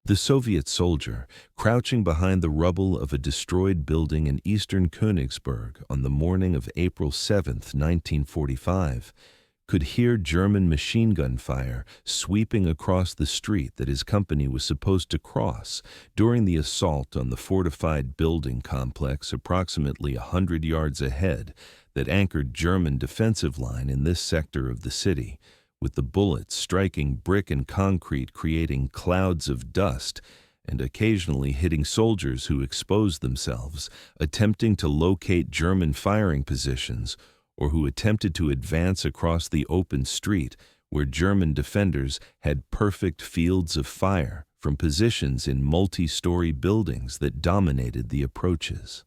The Soviet soldier, crouching behind the rubble of a destroyed building in eastern Königsberg on the morning of April 7, 1945, could hear German machine gun fire sweeping across the street that his company was supposed to cross during the assault on the fortified building complex approximately 100 yards ahead that anchored German defensive line in this sector of the city, with the bullets striking brick and concrete, creating clouds of dust, and occasionally hitting soldiers who exposed themselves, attempting to locate German firing positions, or who attempted to advance across the open street where German defenders had perfect fields of fire from positions in multi-story buildings that dominated the approaches.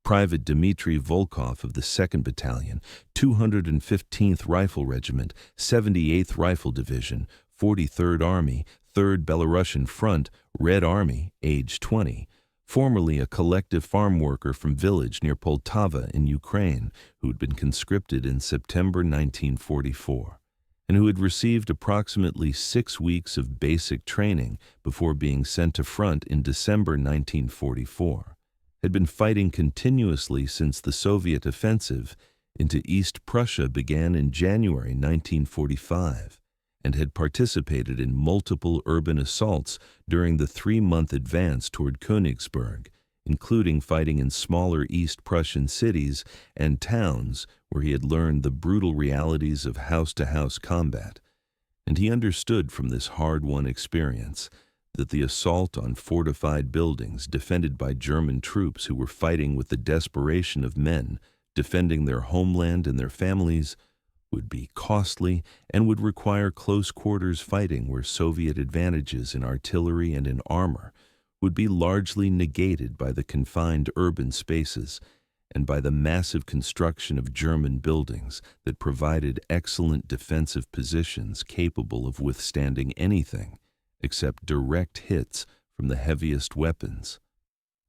Private Dmitri Volkov of the 2nd Battalion, 215th Rifle Regiment, 78th Rifle Division, 43rd Army, 3rd Belorussian Front, Red Army, age 20, formerly a collective farm worker from village near Poltava in Ukraine, who had been conscripted in September 1944, and who had received approximately 6 weeks of basic training before being sent to front in December 1944, had been fighting continuously since the Soviet offensive into East Prussia began in January 1945, and had participated in multiple urban assaults during the 3-month advance toward Königsberg, including fighting in smaller East Prussian cities and towns where he had learned the brutal realities of house-to-house combat. And he understood from this hard-won experience that the assault on fortified buildings defended by German troops who were fighting with the desperation of men defending their homeland and their families would be costly and would require close-quarters fighting where Soviet advantages in artillery and in armor would be largely negated by the confined urban spaces and by the massive construction of German buildings that provided excellent defensive positions capable of withstanding anything except direct hits from the heaviest weapons.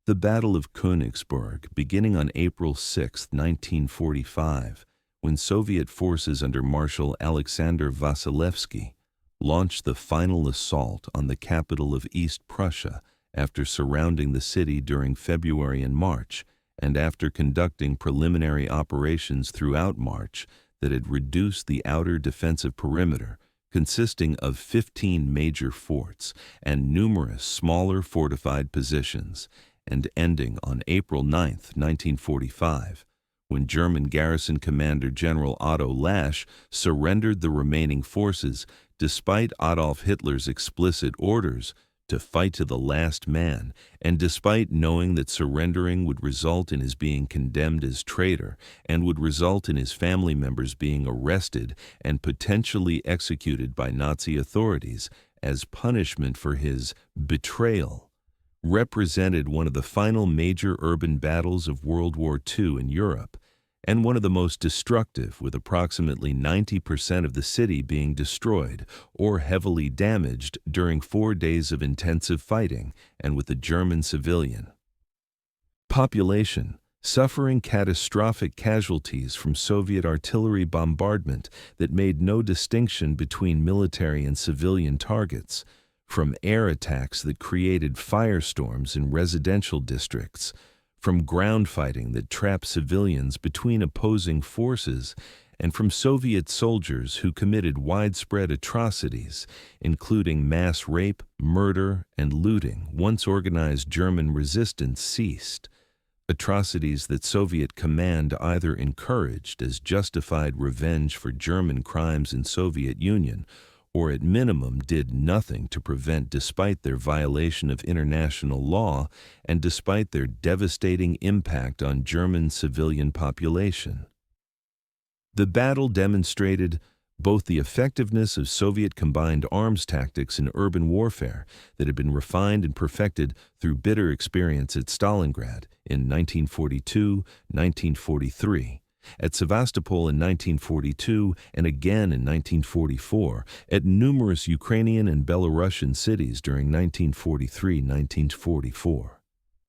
The Battle of Königsberg, beginning on April 6, 1945, when Soviet forces under Marshal Alexander Vasilevsky launched the final assault on the capital of East Prussia after surrounding the city during February and March, and after conducting preliminary operations throughout March that had reduced the outer defensive perimeter, consisting of 15 major forts and numerous smaller fortified positions, and ending on April 9, 1945, when German garrison commander General Otto Lasch surrendered the remaining forces despite Adolf Hitler's explicit orders to fight to the last man, and despite knowing that surrendering would result in his being condemned as traitor and would result in his family members being arrested and potentially executed by Nazi authorities as punishment for his betrayal, represented one of the final major urban battles of World War II in Europe, and one of the most destructive, with approximately 90% of the city being destroyed or heavily damaged during 4 days of intensive fighting, and with the German civilian population suffering catastrophic casualties from Soviet artillery bombardment that made no distinction between military and civilian targets, from air attacks that created firestorms in residential districts, from ground fighting that trapped civilians between opposing forces, and from Soviet soldiers who committed widespread atrocities, including mass rape, murder, and looting once organized German resistance ceased, atrocities that Soviet command either encouraged as justified revenge for German crimes in Soviet Union, or at minimum did nothing to prevent despite their violation of international law and despite their devastating impact on German civilian population. The battle demonstrated both the effectiveness of Soviet combined arms tactics in urban warfare that had been refined and perfected through bitter experience at Stalingrad in 1942, 1943, at Sevastopol in 1942, and again in 1944, at numerous Ukrainian and Belarusian cities during 1943-1944.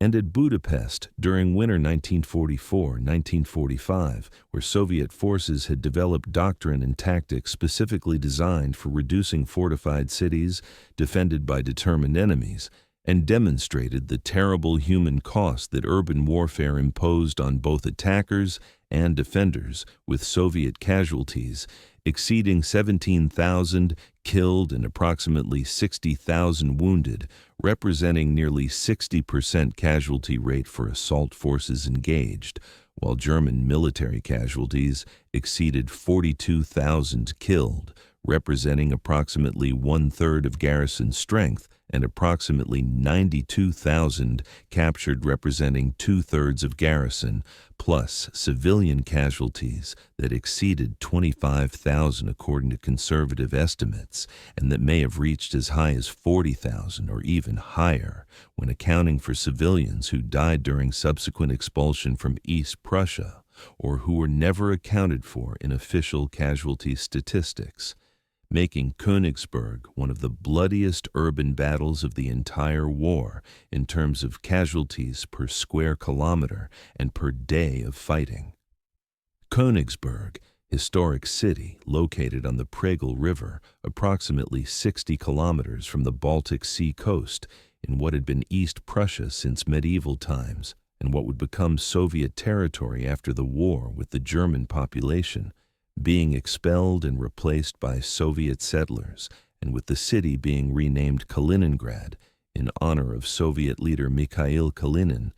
and at Budapest during winter 1944-1945, where Soviet forces had developed doctrine and tactics specifically designed for reducing fortified cities defended by determined enemies, and demonstrated the terrible human cost that urban warfare imposed on both attackers and defenders, with Soviet casualties exceeding 17,000 killed and approximately 60,000 wounded, representing nearly 60% casualty rate for assault forces engaged, while German military casualties exceeded 42,000 killed, representing approximately one-third of garrison strength, and approximately 92,000 captured, representing two-thirds of garrison, plus civilian casualties that exceeded 25,000 according to conservative estimates, and that may have reached as high as 40,000 or even higher when accounting for civilians who died during subsequent expulsion from East Prussia or who were never accounted for in official casualty statistics, making Königsberg one of the bloodiest urban battles of the entire war in terms of casualties per square kilometer and per day of fighting. Königsberg, historic city located on the Pregel River, approximately 60 kilometers from the Baltic Sea coast, in what had been East Prussia since medieval times, and what would become Soviet territory after the war, with the German population being expelled and replaced by Soviet settlers, and with the city being renamed Kaliningrad in honor of Soviet leader Mikhail Kalinin,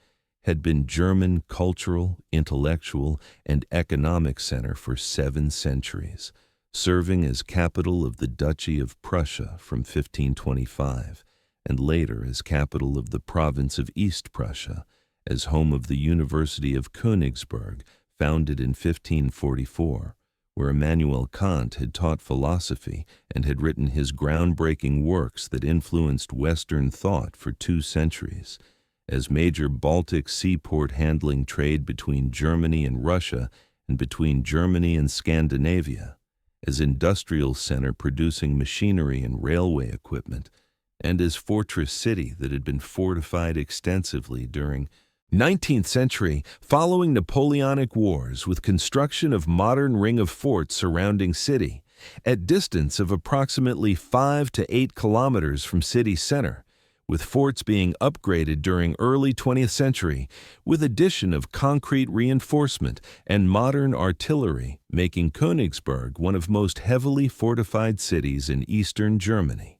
had been German cultural, intellectual, and economic center for 7 centuries, serving as capital of the Duchy of Prussia from 1525, and later as capital of the province of East Prussia, as home of the University of Königsberg, founded in 1544, where Immanuel Kant had taught philosophy and had written his groundbreaking works that influenced Western thought for 2 centuries, as major Baltic seaport handling trade between Germany and Russia and between Germany and Scandinavia, as industrial center producing machinery and railway equipment, and as fortress city that had been fortified extensively during 19th century, following Napoleonic Wars, with construction of modern ring of forts surrounding city, at distance of approximately 5 to 8 kilometers from city center, with forts being upgraded during early 20th century, with addition of concrete reinforcement and modern artillery, making Königsberg one of most heavily fortified cities in eastern Germany.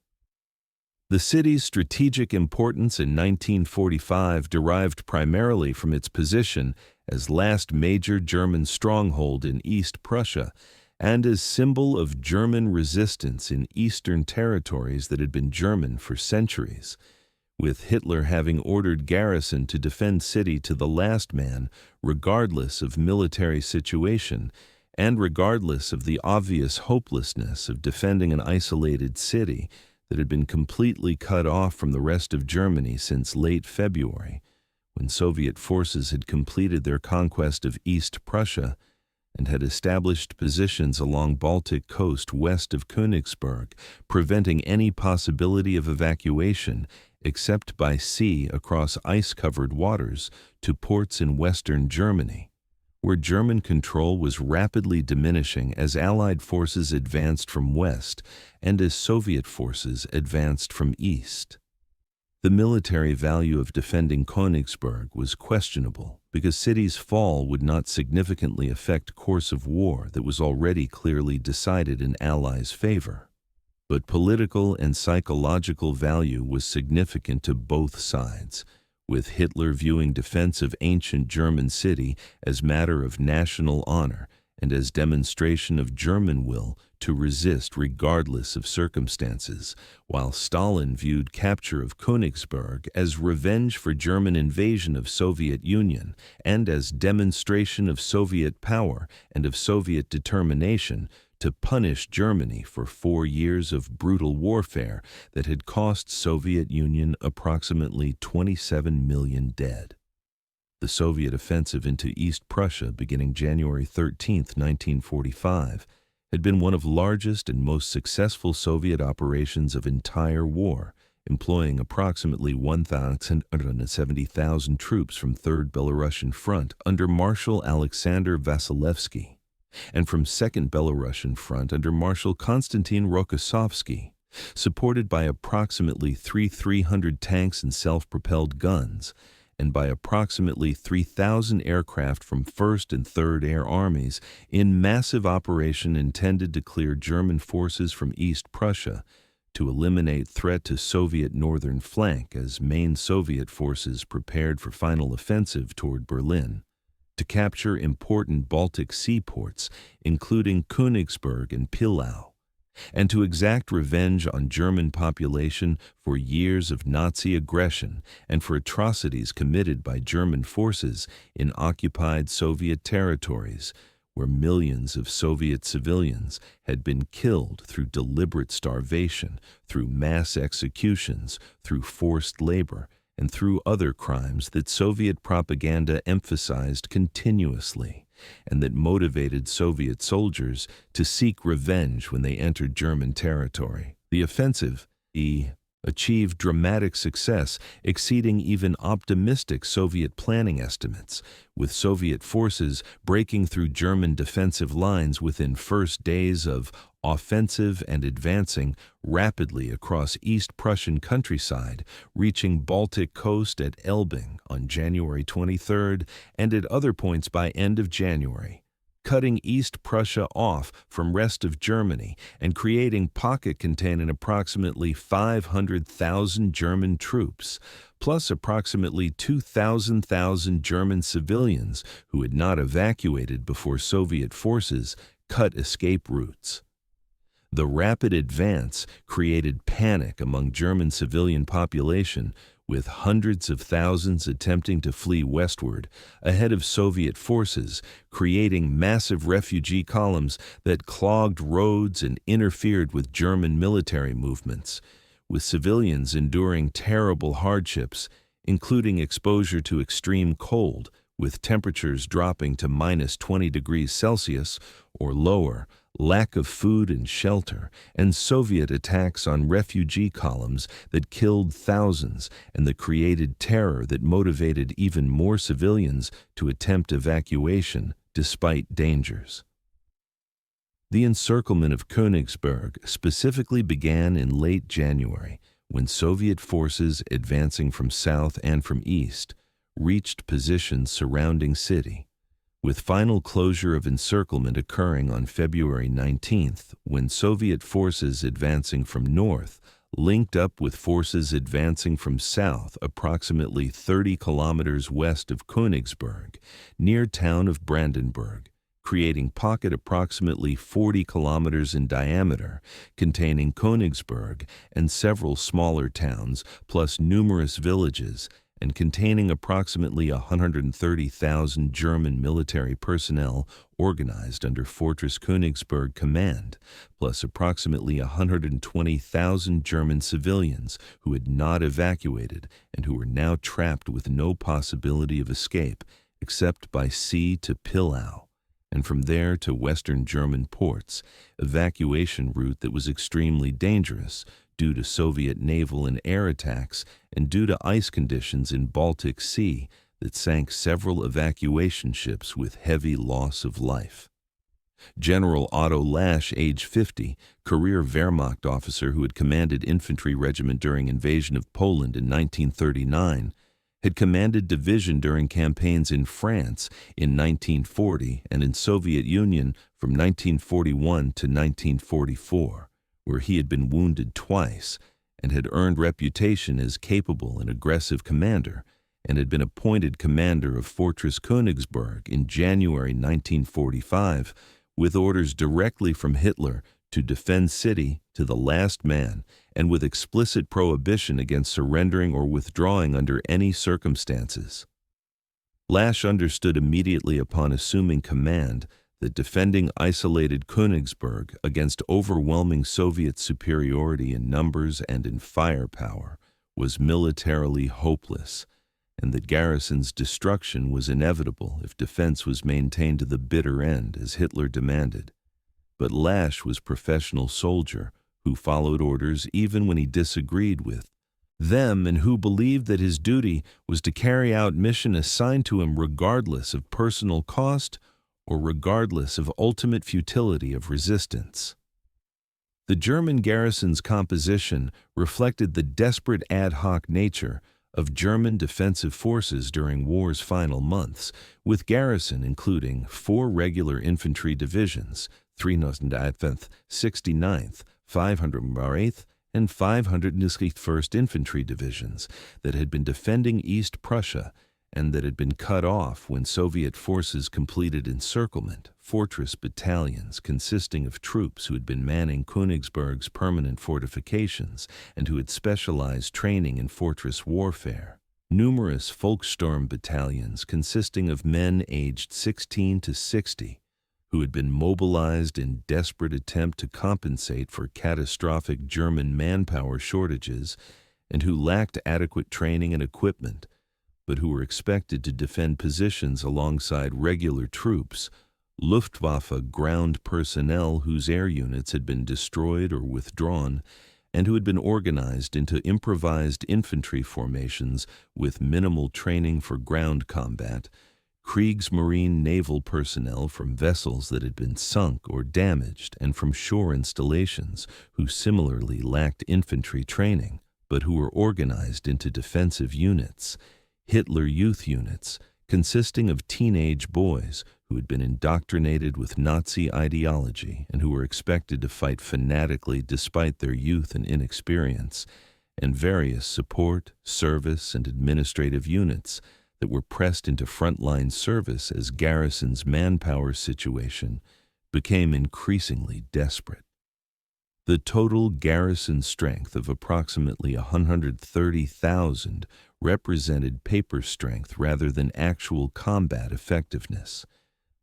The city's strategic importance in 1945 derived primarily from its position as last major German stronghold in East Prussia and as symbol of German resistance in eastern territories that had been German for centuries, with Hitler having ordered garrison to defend city to the last man, regardless of military situation and regardless of the obvious hopelessness of defending an isolated city that had been completely cut off from the rest of Germany since late February, when Soviet forces had completed their conquest of East Prussia and had established positions along Baltic coast west of Königsberg, preventing any possibility of evacuation except by sea across ice-covered waters to ports in western Germany, where German control was rapidly diminishing as Allied forces advanced from west and as Soviet forces advanced from east. The military value of defending Königsberg was questionable because city's fall would not significantly affect course of war that was already clearly decided in Allies' favor. But political and psychological value was significant to both sides, with Hitler viewing defense of ancient German city as matter of national honor and as demonstration of German will to resist regardless of circumstances, while Stalin viewed capture of Königsberg as revenge for German invasion of Soviet Union and as demonstration of Soviet power and of Soviet determination to punish Germany for 4 years of brutal warfare that had cost Soviet Union approximately 27 million dead. The Soviet offensive into East Prussia beginning January 13, 1945, had been one of largest and most successful Soviet operations of entire war employing approximately 170,000 troops from 3rd Belarusian Front under Marshal Alexander Vasilevsky, and from 2nd Belarusian Front under Marshal Konstantin Rokossovsky, supported by approximately 300 tanks and self-propelled guns, and by approximately 3,000 aircraft from 1st and 3rd Air Armies in massive operation intended to clear German forces from East Prussia, to eliminate threat to Soviet northern flank as main Soviet forces prepared for final offensive toward Berlin, to capture important Baltic seaports, including Königsberg and Pillau, and to exact revenge on German population for years of Nazi aggression and for atrocities committed by German forces in occupied Soviet territories, where millions of Soviet civilians had been killed through deliberate starvation, through mass executions, through forced labor, and through other crimes that Soviet propaganda emphasized continuously, and that motivated Soviet soldiers to seek revenge when they entered German territory. The offensive, achieved dramatic success exceeding even optimistic Soviet planning estimates, with Soviet forces breaking through German defensive lines within first days of offensive and advancing rapidly across East Prussian countryside, reaching Baltic coast at Elbing on January 23rd and at other points by end of January, cutting East Prussia off from rest of Germany and creating pocket containing approximately 500,000 German troops, plus approximately 2,000 German civilians who had not evacuated before Soviet forces cut escape routes. The rapid advance created panic among German civilian population, with hundreds of thousands attempting to flee westward ahead of Soviet forces, creating massive refugee columns that clogged roads and interfered with German military movements, with civilians enduring terrible hardships, including exposure to extreme cold, with temperatures dropping to -20 degrees Celsius or lower, lack of food and shelter, and Soviet attacks on refugee columns that killed thousands and that created terror that motivated even more civilians to attempt evacuation despite dangers. The encirclement of Königsberg specifically began in late January, when Soviet forces advancing from south and from east reached positions surrounding city, with final closure of encirclement occurring on February 19th, when Soviet forces advancing from north linked up with forces advancing from south approximately 30 kilometers west of Königsberg, near town of Brandenburg, creating pocket approximately 40 kilometers in diameter, containing Königsberg and several smaller towns, plus numerous villages, and containing approximately 130,000 German military personnel organized under Fortress Königsberg Command, plus approximately 120,000 German civilians who had not evacuated and who were now trapped with no possibility of escape except by sea to Pillau, and from there to western German ports, evacuation route that was extremely dangerous due to Soviet naval and air attacks and due to ice conditions in Baltic Sea that sank several evacuation ships with heavy loss of life. General Otto Lasch, age 50, career Wehrmacht officer who had commanded infantry regiment during invasion of Poland in 1939, had commanded division during campaigns in France in 1940 and in Soviet Union from 1941 to 1944. Where he had been wounded twice and had earned reputation as capable and aggressive commander, and had been appointed commander of Fortress Königsberg in January 1945, with orders directly from Hitler to defend city to the last man, and with explicit prohibition against surrendering or withdrawing under any circumstances. Lasch understood immediately upon assuming command that defending isolated Königsberg against overwhelming Soviet superiority in numbers and in firepower was militarily hopeless, and that garrison's destruction was inevitable if defense was maintained to the bitter end as Hitler demanded. But Lasch was a professional soldier who followed orders even when he disagreed with them and who believed that his duty was to carry out mission assigned to him regardless of personal cost or regardless of ultimate futility of resistance. The German garrison's composition reflected the desperate ad hoc nature of German defensive forces during war's final months, with garrison including 4 regular infantry divisions, 309th, 69th, 508th, and 501st Infantry Divisions that had been defending East Prussia and that had been cut off when Soviet forces completed encirclement, fortress battalions consisting of troops who had been manning Königsberg's permanent fortifications and who had specialized training in fortress warfare, numerous Volkssturm battalions consisting of men aged 16 to 60, who had been mobilized in desperate attempt to compensate for catastrophic German manpower shortages and who lacked adequate training and equipment, but who were expected to defend positions alongside regular troops, Luftwaffe ground personnel whose air units had been destroyed or withdrawn, and who had been organized into improvised infantry formations with minimal training for ground combat, Kriegsmarine naval personnel from vessels that had been sunk or damaged and from shore installations who similarly lacked infantry training, but who were organized into defensive units, Hitler Youth units, consisting of teenage boys who had been indoctrinated with Nazi ideology and who were expected to fight fanatically despite their youth and inexperience, and various support, service, and administrative units that were pressed into frontline service as garrison's manpower situation became increasingly desperate. The total garrison strength of approximately 130,000 represented paper strength rather than actual combat effectiveness,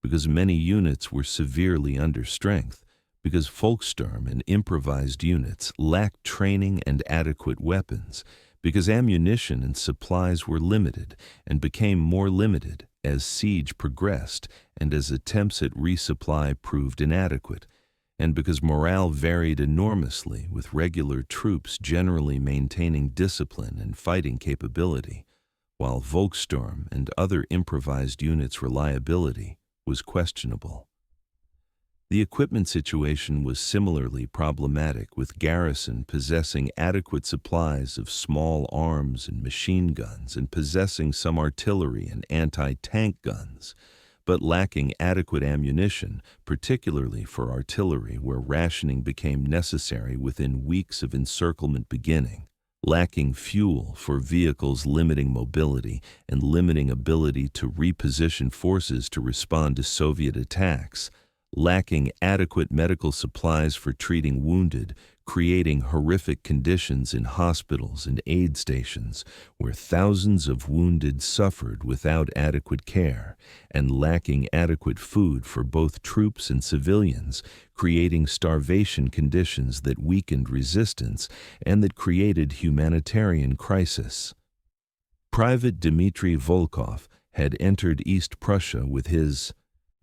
because many units were severely under strength, because Volkssturm and improvised units lacked training and adequate weapons, because ammunition and supplies were limited and became more limited as siege progressed and as attempts at resupply proved inadequate, and because morale varied enormously with regular troops generally maintaining discipline and fighting capability, while Volkssturm and other improvised units' reliability was questionable. The equipment situation was similarly problematic, with garrison possessing adequate supplies of small arms and machine guns and possessing some artillery and anti-tank guns, but lacking adequate ammunition, particularly for artillery where rationing became necessary within weeks of encirclement beginning, lacking fuel for vehicles limiting mobility and limiting ability to reposition forces to respond to Soviet attacks, lacking adequate medical supplies for treating wounded, creating horrific conditions in hospitals and aid stations where thousands of wounded suffered without adequate care, and lacking adequate food for both troops and civilians, creating starvation conditions that weakened resistance and that created humanitarian crisis. Private Dmitri Volkov had entered East Prussia with his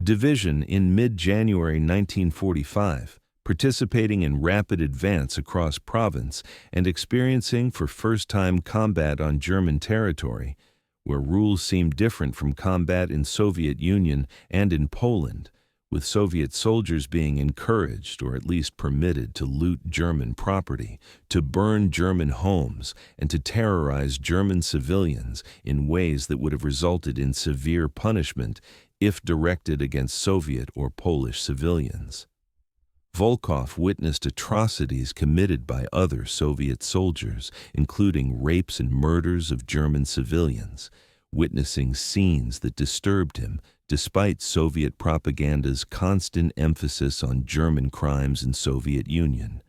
division in mid-January 1945, participating in rapid advance across province and experiencing for first-time combat on German territory, where rules seemed different from combat in Soviet Union and in Poland, with Soviet soldiers being encouraged or at least permitted to loot German property, to burn German homes, and to terrorize German civilians in ways that would have resulted in severe punishment if directed against Soviet or Polish civilians. Volkov witnessed atrocities committed by other Soviet soldiers, including rapes and murders of German civilians, witnessing scenes that disturbed him despite Soviet propaganda's constant emphasis on German crimes in Soviet Union,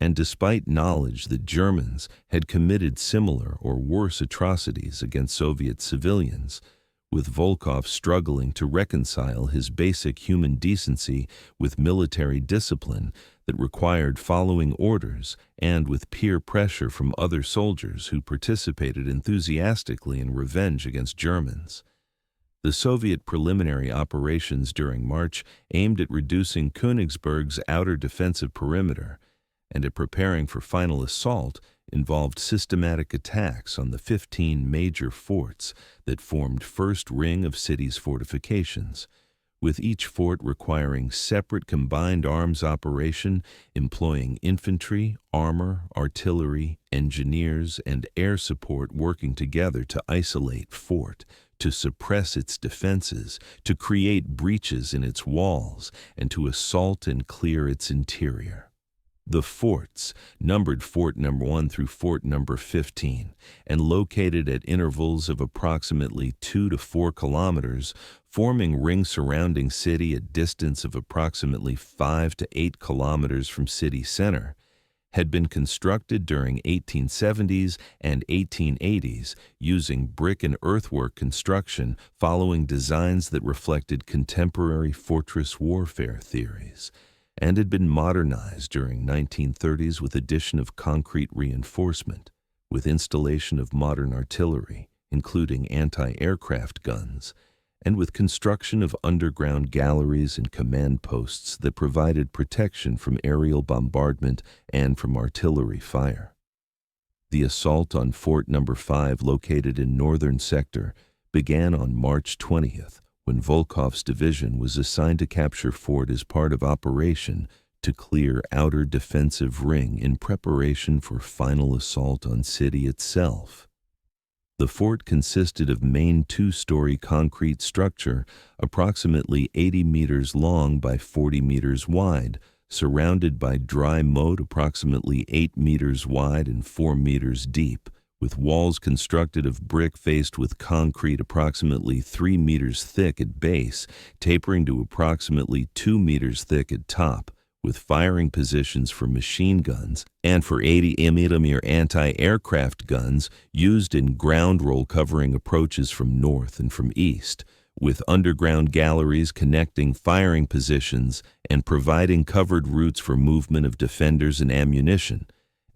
and despite knowledge that Germans had committed similar or worse atrocities against Soviet civilians, with Volkov struggling to reconcile his basic human decency with military discipline that required following orders and with peer pressure from other soldiers who participated enthusiastically in revenge against Germans. The Soviet preliminary operations during March aimed at reducing Königsberg's outer defensive perimeter and at preparing for final assault involved systematic attacks on the 15 major forts that formed first ring of city's fortifications, with each fort requiring separate combined arms operation employing infantry, armor, artillery, engineers, and air support working together to isolate fort, to suppress its defenses, to create breaches in its walls, and to assault and clear its interior. The forts, numbered Fort Number 1 through Fort Number 15, and located at intervals of approximately 2 to 4 kilometers, forming ring surrounding city at distance of approximately 5 to 8 kilometers from city center, had been constructed during 1870s and 1880s using brick and earthwork construction following designs that reflected contemporary fortress warfare theories, and had been modernized during 1930s with addition of concrete reinforcement, with installation of modern artillery, including anti-aircraft guns, and with construction of underground galleries and command posts that provided protection from aerial bombardment and from artillery fire. The assault on Fort Number 5, located in northern sector, began on March 20th, when Volkov's division was assigned to capture fort as part of Operation to clear outer defensive ring in preparation for final assault on city itself. The fort consisted of main two-story concrete structure, approximately 80 meters long by 40 meters wide, surrounded by dry moat approximately 8 meters wide and 4 meters deep, with walls constructed of brick faced with concrete approximately 3 meters thick at base, tapering to approximately 2 meters thick at top, with firing positions for machine guns and for 80mm anti-aircraft guns used in ground roll covering approaches from north and from east, with underground galleries connecting firing positions and providing covered routes for movement of defenders and ammunition,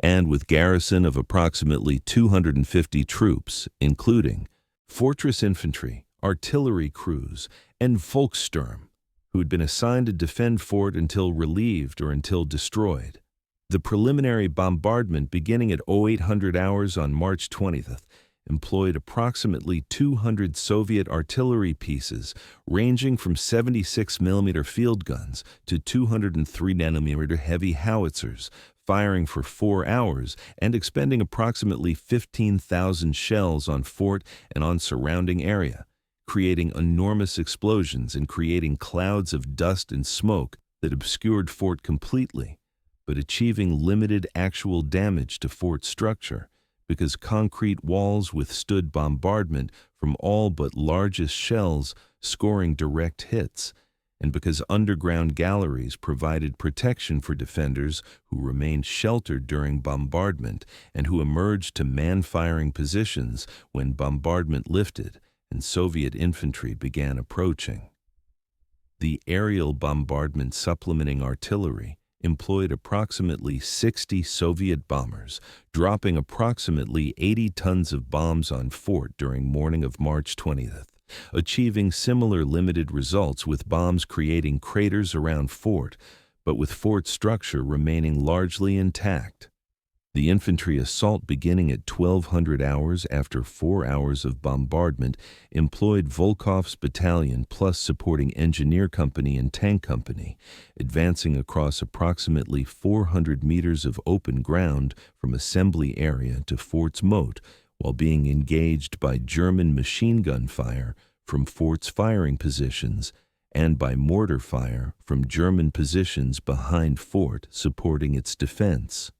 and with garrison of approximately 250 troops, including fortress infantry, artillery crews, and Volkssturm, who had been assigned to defend fort until relieved or until destroyed. The preliminary bombardment beginning at 0800 hours on March 20th employed approximately 200 Soviet artillery pieces ranging from 76mm field guns to 203mm heavy howitzers, firing for 4 hours and expending approximately 15,000 shells on fort and on surrounding area, creating enormous explosions and creating clouds of dust and smoke that obscured fort completely, but achieving limited actual damage to fort structure because concrete walls withstood bombardment from all but largest shells, scoring direct hits, and because underground galleries provided protection for defenders who remained sheltered during bombardment and who emerged to man-firing positions when bombardment lifted and Soviet infantry began approaching. The aerial bombardment supplementing artillery employed approximately 60 Soviet bombers, dropping approximately 80 tons of bombs on fort during morning of March 20th, achieving similar limited results with bombs creating craters around fort, but with fort structure remaining largely intact. The infantry assault beginning at 1200 hours after 4 hours of bombardment employed Volkov's battalion plus supporting engineer company and tank company, advancing across approximately 400 meters of open ground from assembly area to fort's moat, while being engaged by German machine gun fire from fort's firing positions and by mortar fire from German positions behind fort supporting its defense.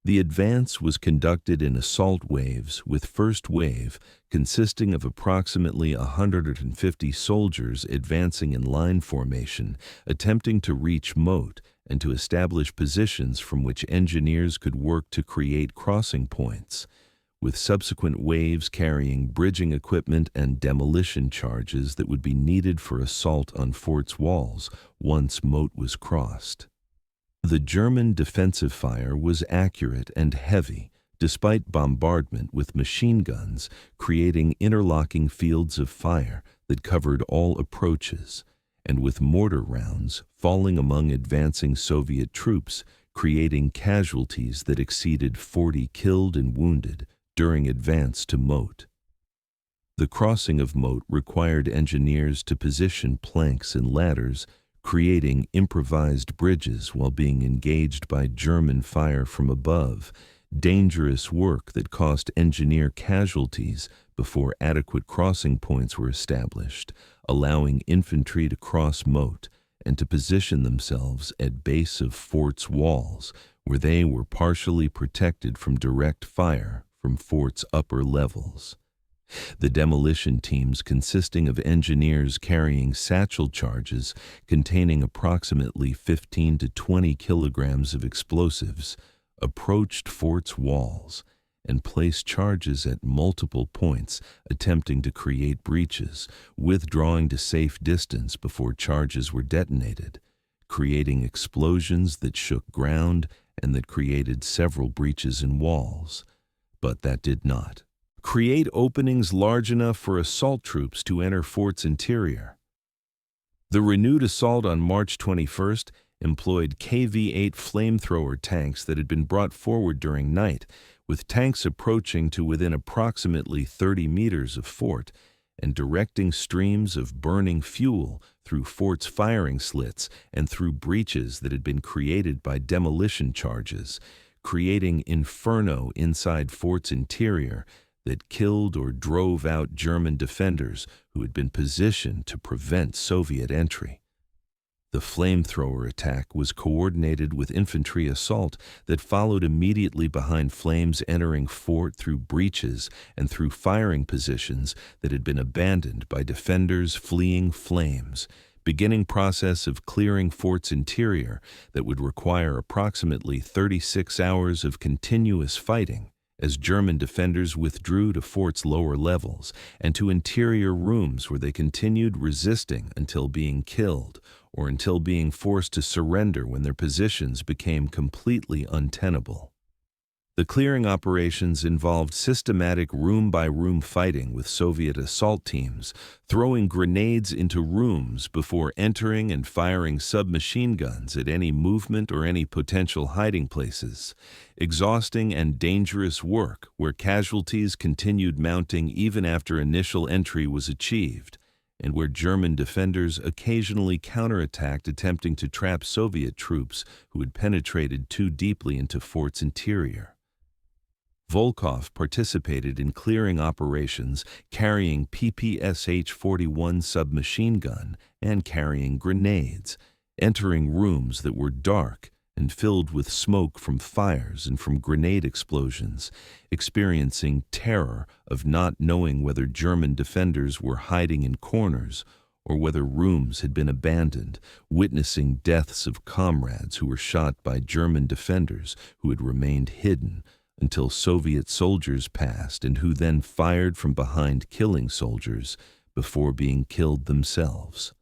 The advance was conducted in assault waves, with first wave consisting of approximately 150 soldiers advancing in line formation, attempting to reach moat and to establish positions from which engineers could work to create crossing points, with subsequent waves carrying bridging equipment and demolition charges that would be needed for assault on fort's walls once moat was crossed. The German defensive fire was accurate and heavy, despite bombardment with machine guns, creating interlocking fields of fire that covered all approaches, and with mortar rounds falling among advancing Soviet troops, creating casualties that exceeded 40 killed and wounded during advance to Moat. The crossing of Moat required engineers to position planks and ladders, creating improvised bridges while being engaged by German fire from above, dangerous work that cost engineer casualties before adequate crossing points were established, allowing infantry to cross Moat and to position themselves at base of fort's walls, where they were partially protected from direct fire from fort's upper levels. The demolition teams, consisting of engineers carrying satchel charges containing approximately 15 to 20 kilograms of explosives, approached fort's walls and placed charges at multiple points, attempting to create breaches, withdrawing to safe distance before charges were detonated, creating explosions that shook ground and that created several breaches in walls. But that did not create openings large enough for assault troops to enter fort's interior. The renewed assault on March 21st employed KV-8 flamethrower tanks that had been brought forward during night, with tanks approaching to within approximately 30 meters of fort and directing streams of burning fuel through fort's firing slits and through breaches that had been created by demolition charges, creating inferno inside fort's interior that killed or drove out German defenders who had been positioned to prevent Soviet entry. The flamethrower attack was coordinated with infantry assault that followed immediately behind flames entering fort through breaches and through firing positions that had been abandoned by defenders fleeing flames, beginning process of clearing fort's interior that would require approximately 36 hours of continuous fighting as German defenders withdrew to fort's lower levels and to interior rooms where they continued resisting until being killed or until being forced to surrender when their positions became completely untenable. The clearing operations involved systematic room-by-room fighting with Soviet assault teams, throwing grenades into rooms before entering and firing submachine guns at any movement or any potential hiding places. Exhausting and dangerous work where casualties continued mounting even after initial entry was achieved, and where German defenders occasionally counterattacked, attempting to trap Soviet troops who had penetrated too deeply into fort's interior. Volkov participated in clearing operations carrying PPSH-41 submachine gun and carrying grenades, entering rooms that were dark and filled with smoke from fires and from grenade explosions, experiencing terror of not knowing whether German defenders were hiding in corners or whether rooms had been abandoned, witnessing deaths of comrades who were shot by German defenders who had remained hidden until Soviet soldiers passed and who then fired from behind, killing soldiers before being killed themselves.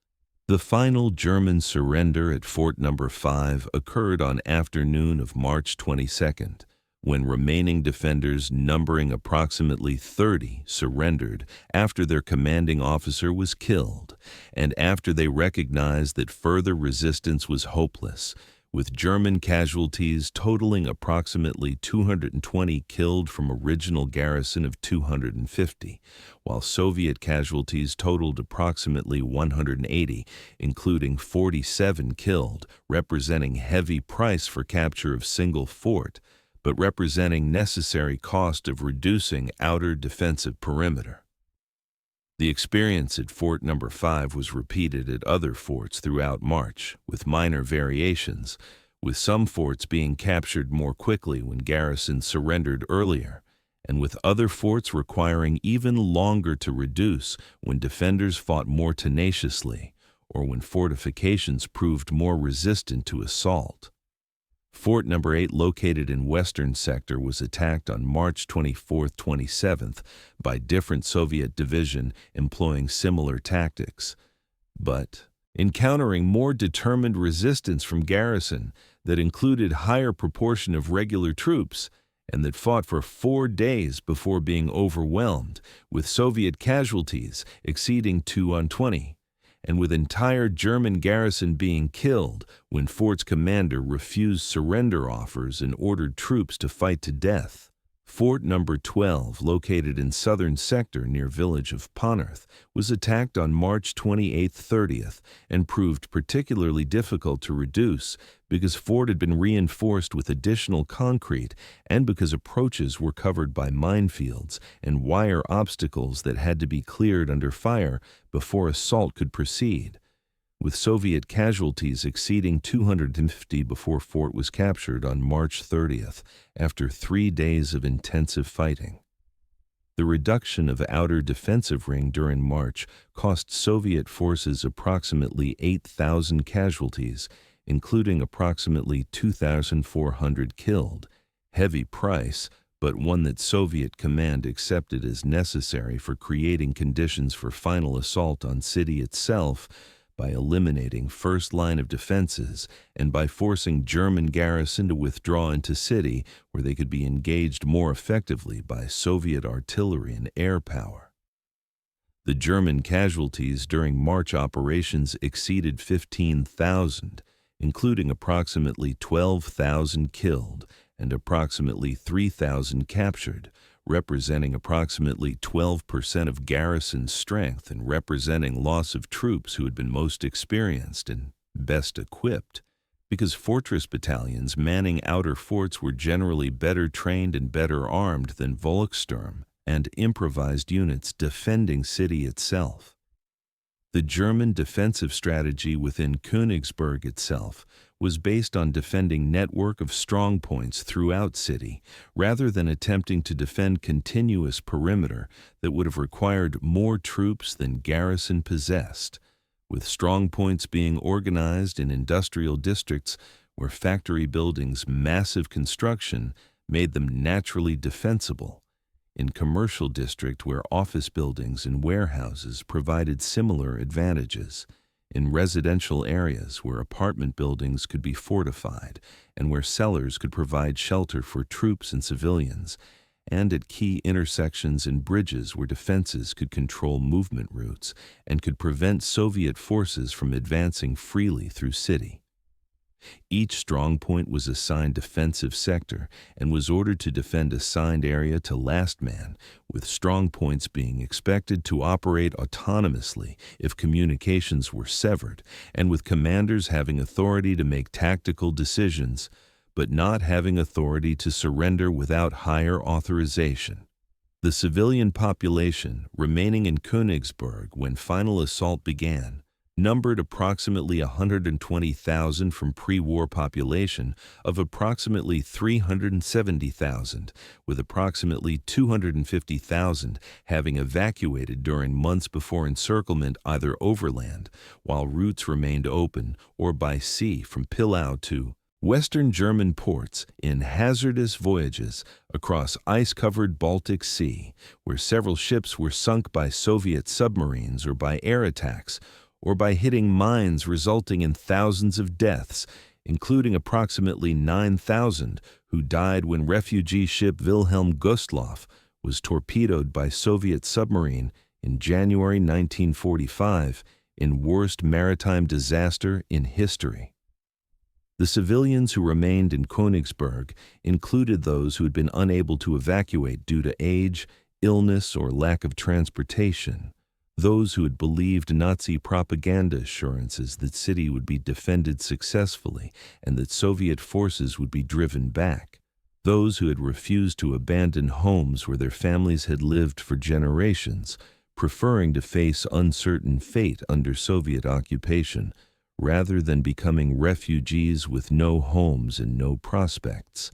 The final German surrender at Fort No. 5 occurred on afternoon of March 22nd, when remaining defenders numbering approximately 30 surrendered after their commanding officer was killed and after they recognized that further resistance was hopeless, with German casualties totaling approximately 220 killed from original garrison of 250, while Soviet casualties totaled approximately 180, including 47 killed, representing heavy price for capture of single fort, but representing necessary cost of reducing outer defensive perimeter. The experience at Fort No. 5 was repeated at other forts throughout March, with minor variations, with some forts being captured more quickly when garrisons surrendered earlier, and with other forts requiring even longer to reduce when defenders fought more tenaciously, or when fortifications proved more resistant to assault. Fort No. 8, located in western sector, was attacked on March 24-27 by different Soviet division employing similar tactics, but encountering more determined resistance from garrison that included higher proportion of regular troops and that fought for 4 days before being overwhelmed, with Soviet casualties exceeding 2 on 20, and with entire German garrison being killed when fort's commander refused surrender offers and ordered troops to fight to death. Fort number 12, located in southern sector near village of Ponerth, was attacked on March 28-30th and proved particularly difficult to reduce because fort had been reinforced with additional concrete and because approaches were covered by minefields and wire obstacles that had to be cleared under fire before assault could proceed, with Soviet casualties exceeding 250 before fort was captured on March 30th after 3 days of intensive fighting. The reduction of outer defensive ring during March cost Soviet forces approximately 8,000 casualties, including approximately 2,400 killed. Heavy price, but one that Soviet command accepted as necessary for creating conditions for final assault on city itself, by eliminating first line of defenses and by forcing German garrison to withdraw into city where they could be engaged more effectively by Soviet artillery and air power. The German casualties during March operations exceeded 15,000, including approximately 12,000 killed and approximately 3,000 captured, representing approximately 12% of garrison strength and representing loss of troops who had been most experienced and best equipped, because fortress battalions manning outer forts were generally better trained and better armed than Volkssturm and improvised units defending city itself. The German defensive strategy within Königsberg itself was based on defending network of strongpoints throughout city, rather than attempting to defend continuous perimeter that would have required more troops than garrison possessed, with strongpoints being organized in industrial districts where factory buildings' massive construction made them naturally defensible, in commercial district where office buildings and warehouses provided similar advantages, in residential areas where apartment buildings could be fortified and where cellars could provide shelter for troops and civilians, and at key intersections and bridges where defenses could control movement routes and could prevent Soviet forces from advancing freely through city. Each strongpoint was assigned defensive sector and was ordered to defend assigned area to last man, with strongpoints being expected to operate autonomously if communications were severed, and with commanders having authority to make tactical decisions, but not having authority to surrender without higher authorization. The civilian population remaining in Königsberg when final assault began numbered approximately 120,000 from pre-war population of approximately 370,000, with approximately 250,000 having evacuated during months before encirclement either overland, while routes remained open, or by sea from Pillau to Western German ports in hazardous voyages across ice-covered Baltic Sea, where several ships were sunk by Soviet submarines or by air attacks, or by hitting mines resulting in thousands of deaths, including approximately 9,000 who died when refugee ship Wilhelm Gustloff was torpedoed by Soviet submarine in January 1945 in worst maritime disaster in history. The civilians who remained in Königsberg included those who had been unable to evacuate due to age, illness, or lack of transportation, those who had believed Nazi propaganda assurances that city would be defended successfully and that Soviet forces would be driven back, those who had refused to abandon homes where their families had lived for generations, preferring to face uncertain fate under Soviet occupation, rather than becoming refugees with no homes and no prospects,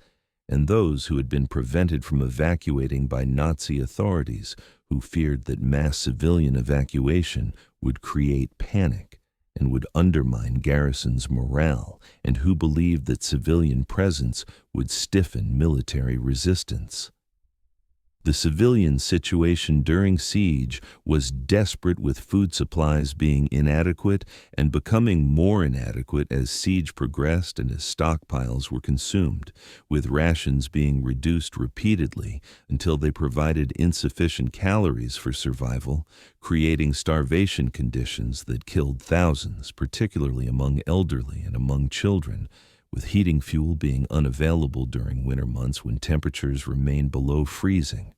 and those who had been prevented from evacuating by Nazi authorities who feared that mass civilian evacuation would create panic and would undermine garrisons' morale, and who believed that civilian presence would stiffen military resistance. The civilian situation during siege was desperate, with food supplies being inadequate and becoming more inadequate as siege progressed and as stockpiles were consumed, with rations being reduced repeatedly until they provided insufficient calories for survival, creating starvation conditions that killed thousands, particularly among elderly and among children, with heating fuel being unavailable during winter months when temperatures remained below freezing,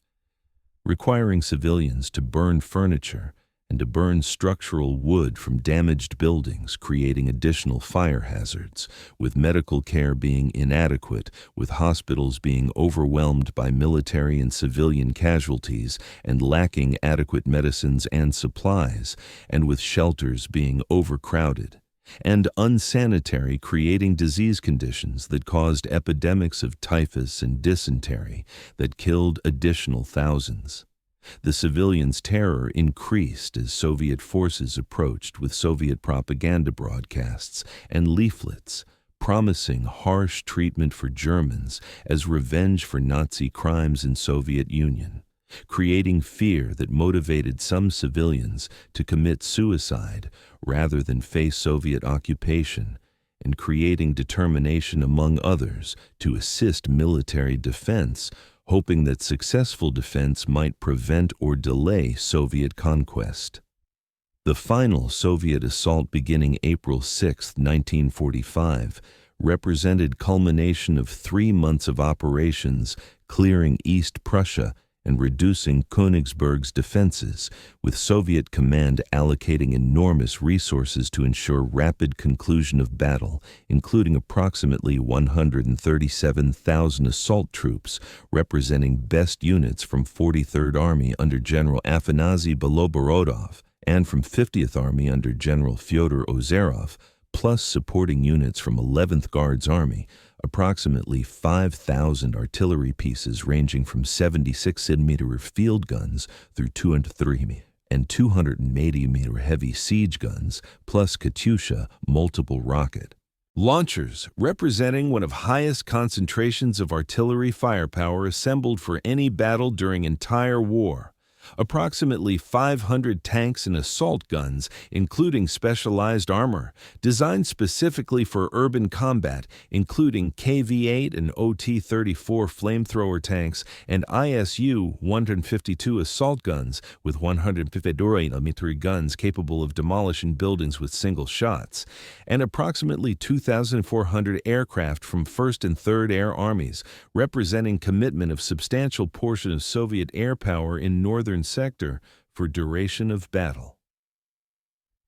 requiring civilians to burn furniture and to burn structural wood from damaged buildings, creating additional fire hazards, with medical care being inadequate, with hospitals being overwhelmed by military and civilian casualties and lacking adequate medicines and supplies, and with shelters being overcrowded and unsanitary, creating disease conditions that caused epidemics of typhus and dysentery that killed additional thousands. The civilians' terror increased as Soviet forces approached with Soviet propaganda broadcasts and leaflets promising harsh treatment for Germans as revenge for Nazi crimes in Soviet Union, creating fear that motivated some civilians to commit suicide rather than face Soviet occupation, and creating determination among others to assist military defense, hoping that successful defense might prevent or delay Soviet conquest. The final Soviet assault beginning April 6, 1945, represented culmination of 3 months of operations clearing East Prussia and reducing Königsberg's defenses, with Soviet command allocating enormous resources to ensure rapid conclusion of battle, including approximately 137,000 assault troops, representing best units from 43rd Army under General Afanasy Belorussian and from 50th Army under General Fyodor Ozerov, plus supporting units from 11th Guards Army, approximately 5,000 artillery pieces ranging from 76mm field guns through 203 and 280mm heavy siege guns, plus Katyusha multiple rocket launchers, representing one of highest concentrations of artillery firepower assembled for any battle during entire war. Approximately 500 tanks and assault guns, including specialized armor, designed specifically for urban combat, including KV-8 and OT-34 flamethrower tanks and ISU-152 assault guns with 150mm guns capable of demolishing buildings with single shots, and approximately 2,400 aircraft from 1st and 3rd Air Armies, representing commitment of substantial portion of Soviet air power in northern sector for duration of battle.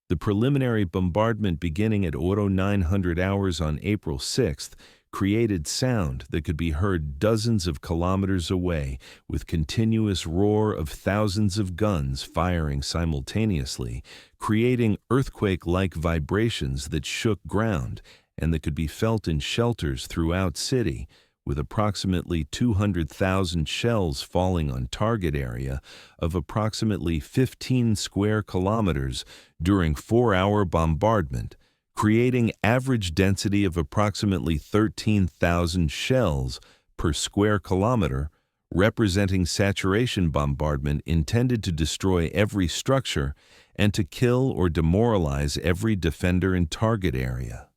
The preliminary bombardment beginning at 0900 hours on April 6th created sound that could be heard dozens of kilometers away, with continuous roar of thousands of guns firing simultaneously, creating earthquake-like vibrations that shook ground and that could be felt in shelters throughout city, with approximately 200,000 shells falling on target area of approximately 15 square kilometers during 4-hour bombardment, creating average density of approximately 13,000 shells per square kilometer, representing saturation bombardment intended to destroy every structure and to kill or demoralize every defender in target area.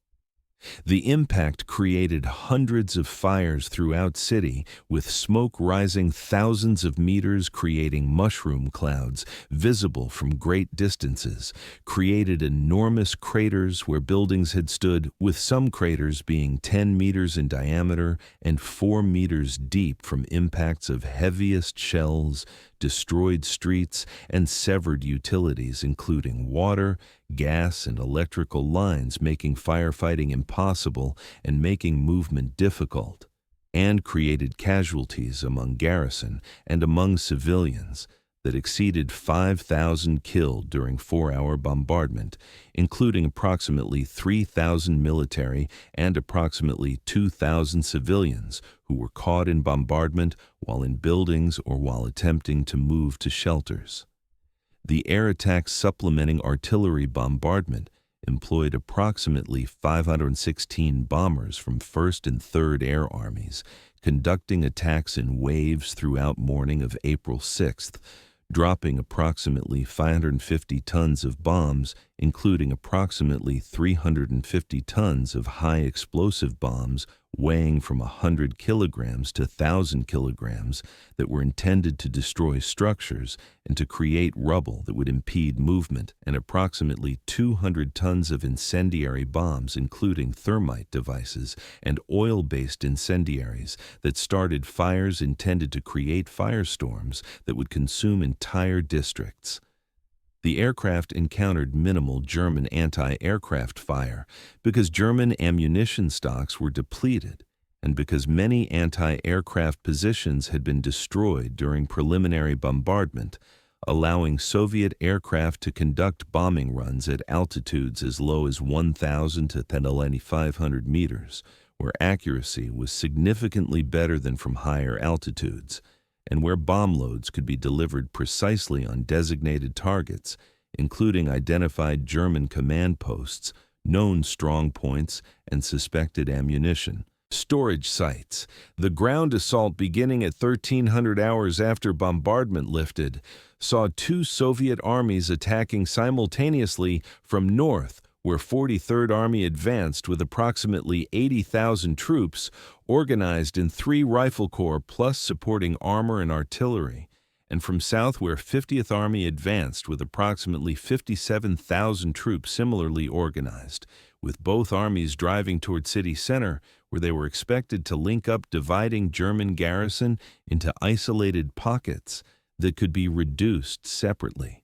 The impact created hundreds of fires throughout city, with smoke rising thousands of meters, creating mushroom clouds visible from great distances, created enormous craters where buildings had stood, with some craters being 10 meters in diameter and 4 meters deep from impacts of heaviest shells, destroyed streets, and severed utilities including water, gas, and electrical lines, making firefighting impossible and making movement difficult, and created casualties among garrison and among civilians that exceeded 5,000 killed during 4-hour bombardment, including approximately 3,000 military and approximately 2,000 civilians who were caught in bombardment while in buildings or while attempting to move to shelters. The air attacks supplementing artillery bombardment employed approximately 516 bombers from 1st and 3rd Air Armies, conducting attacks in waves throughout morning of April 6th, dropping approximately 550 tons of bombs, including approximately 350 tons of high explosive bombs weighing from 100 kilograms to 1,000 kilograms that were intended to destroy structures and to create rubble that would impede movement, and approximately 200 tons of incendiary bombs, including thermite devices and oil-based incendiaries that started fires intended to create firestorms that would consume entire districts. The aircraft encountered minimal German anti-aircraft fire because German ammunition stocks were depleted and because many anti-aircraft positions had been destroyed during preliminary bombardment, allowing Soviet aircraft to conduct bombing runs at altitudes as low as 1,000 to 2,500 meters, where accuracy was significantly better than from higher altitudes, and where bomb loads could be delivered precisely on designated targets, including identified German command posts, known strong points, and suspected ammunition. Storage sites. The ground assault beginning at 1300 hours after bombardment lifted saw two Soviet armies attacking simultaneously from north, where 43rd Army advanced with approximately 80,000 troops organized in 3 rifle corps plus supporting armor and artillery, and from south where 50th Army advanced with approximately 57,000 troops similarly organized, with both armies driving toward city center where they were expected to link up dividing German garrison into isolated pockets that could be reduced separately.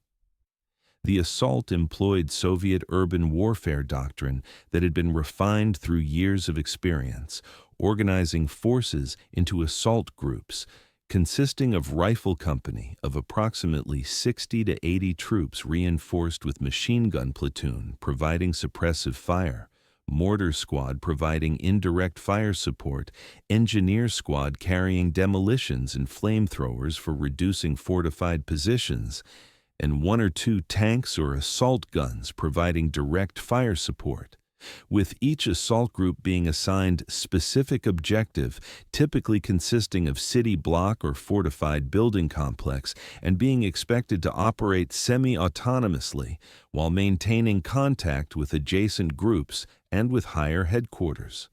The assault employed Soviet urban warfare doctrine that had been refined through years of experience, organizing forces into assault groups, consisting of rifle company of approximately 60 to 80 troops reinforced with machine gun platoon providing suppressive fire, mortar squad providing indirect fire support, engineer squad carrying demolitions and flamethrowers for reducing fortified positions, and 1 or 2 tanks or assault guns providing direct fire support, with each assault group being assigned specific objective, typically consisting of city block or fortified building complex, and being expected to operate semi-autonomously while maintaining contact with adjacent groups and with higher headquarters.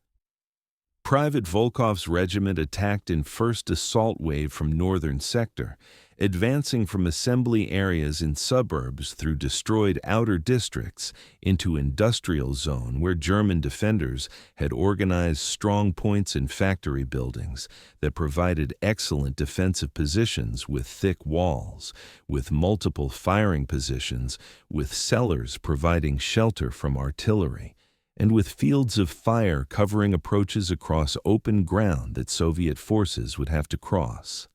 Private Volkov's regiment attacked in first assault wave from northern sector, advancing from assembly areas in suburbs through destroyed outer districts into industrial zone where German defenders had organized strong points in factory buildings that provided excellent defensive positions with thick walls, with multiple firing positions, with cellars providing shelter from artillery, and with fields of fire covering approaches across open ground that Soviet forces would have to cross.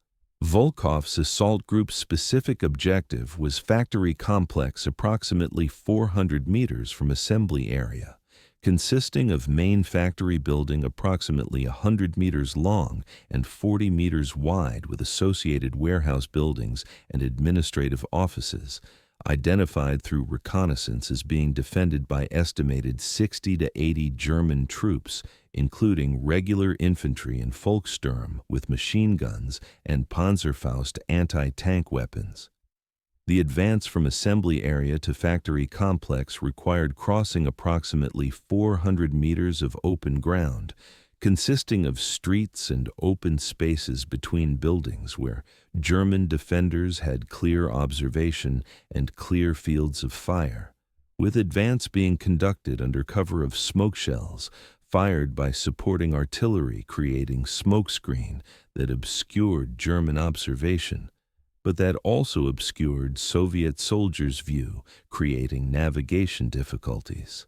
Volkov's assault group's specific objective was factory complex approximately 400 meters from assembly area, consisting of main factory building approximately 100 meters long and 40 meters wide with associated warehouse buildings and administrative offices, identified through reconnaissance as being defended by estimated 60 to 80 German troops, including regular infantry and Volkssturm with machine guns and Panzerfaust anti-tank weapons. The advance from assembly area to factory complex required crossing approximately 400 meters of open ground, consisting of streets and open spaces between buildings where German defenders had clear observation and clear fields of fire, with advance being conducted under cover of smoke shells fired by supporting artillery creating smokescreen that obscured German observation, but that also obscured Soviet soldiers' view, creating navigation difficulties.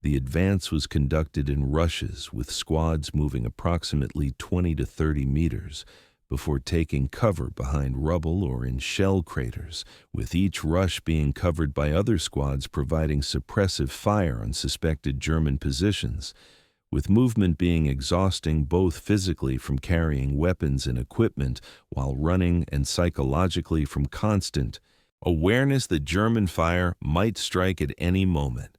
The advance was conducted in rushes with squads moving approximately 20 to 30 meters before taking cover behind rubble or in shell craters, with each rush being covered by other squads providing suppressive fire on suspected German positions, with movement being exhausting both physically from carrying weapons and equipment while running and psychologically from constant awareness that German fire might strike at any moment.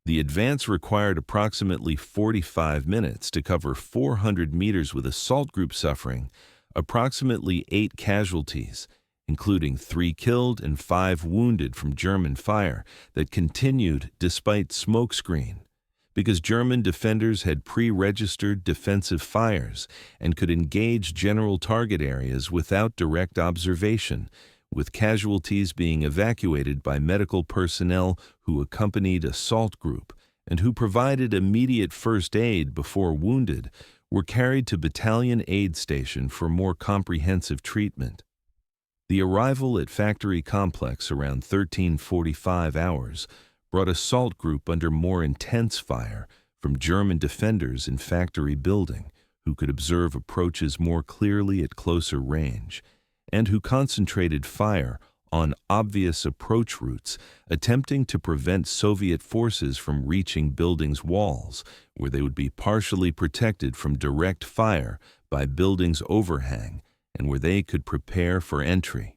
The advance required approximately 45 minutes to cover 400 meters, with assault group suffering approximately 8 casualties, including 3 killed and 5 wounded from German fire that continued despite smokescreen, because German defenders had pre-registered defensive fires and could engage general target areas without direct observation, with casualties being evacuated by medical personnel who accompanied assault group and who provided immediate first aid before wounded were carried to battalion aid station for more comprehensive treatment. The arrival at factory complex around 13:45 hours brought assault group under more intense fire from German defenders in factory building, who could observe approaches more clearly at closer range, and who concentrated fire on obvious approach routes, attempting to prevent Soviet forces from reaching buildings' walls, where they would be partially protected from direct fire by buildings' overhang, and where they could prepare for entry.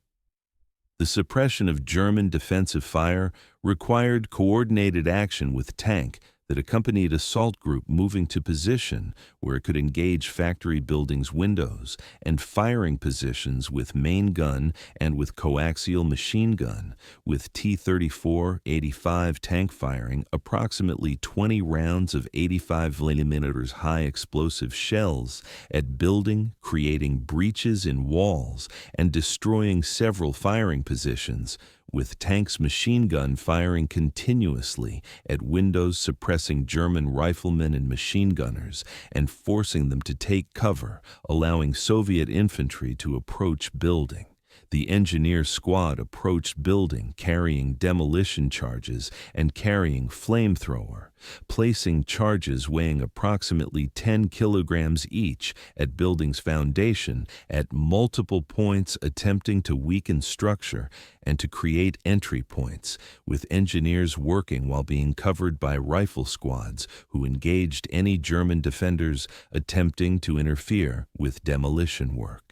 The suppression of German defensive fire required coordinated action with tank that accompanied assault group moving to position where it could engage factory buildings' windows, and firing positions with main gun and with coaxial machine gun, with T-34-85 tank firing approximately 20 rounds of 85 mm high explosive shells at building, creating breaches in walls and destroying several firing positions, with tanks' machine gun firing continuously at windows, suppressing German riflemen and machine gunners and forcing them to take cover, allowing Soviet infantry to approach building. The engineer squad approached building carrying demolition charges and carrying flamethrower, placing charges weighing approximately 10 kilograms each at building's foundation at multiple points, attempting to weaken structure and to create entry points, with engineers working while being covered by rifle squads who engaged any German defenders attempting to interfere with demolition work.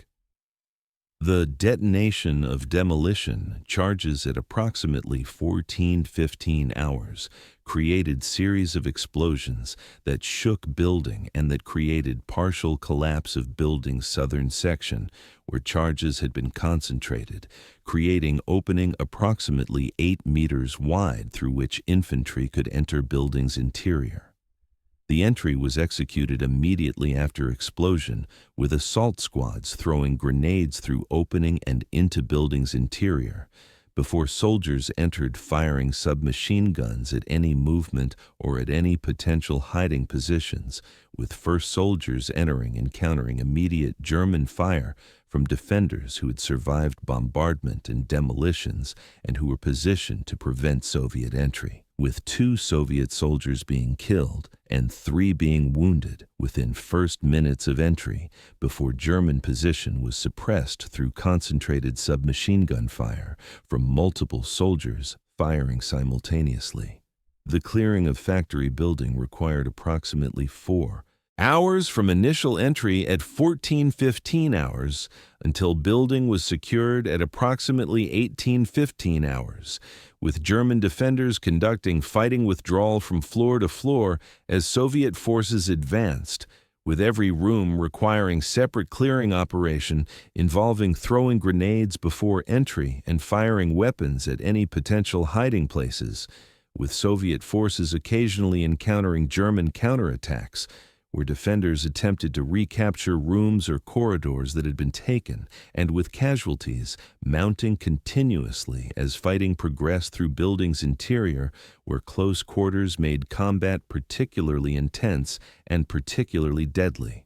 The detonation of demolition charges at approximately 14-15 hours created series of explosions that shook building and that created partial collapse of building's southern section where charges had been concentrated, creating opening approximately 8 meters wide through which infantry could enter building's interior. The entry was executed immediately after explosion, with assault squads throwing grenades through opening and into building's interior, before soldiers entered firing submachine guns at any movement or at any potential hiding positions, with first soldiers entering and countering immediate German fire from defenders who had survived bombardment and demolitions and who were positioned to prevent Soviet entry, with 2 Soviet soldiers being killed and 3 being wounded within first minutes of entry, before German position was suppressed through concentrated submachine gun fire from multiple soldiers firing simultaneously. The clearing of factory building required approximately 4 hours from initial entry at 14-15 hours until building was secured at approximately 18-15 hours, with German defenders conducting fighting withdrawal from floor to floor as Soviet forces advanced, with every room requiring separate clearing operation involving throwing grenades before entry and firing weapons at any potential hiding places, with Soviet forces occasionally encountering German counterattacks, where defenders attempted to recapture rooms or corridors that had been taken, and with casualties mounting continuously as fighting progressed through buildings' interior, where close quarters made combat particularly intense and particularly deadly.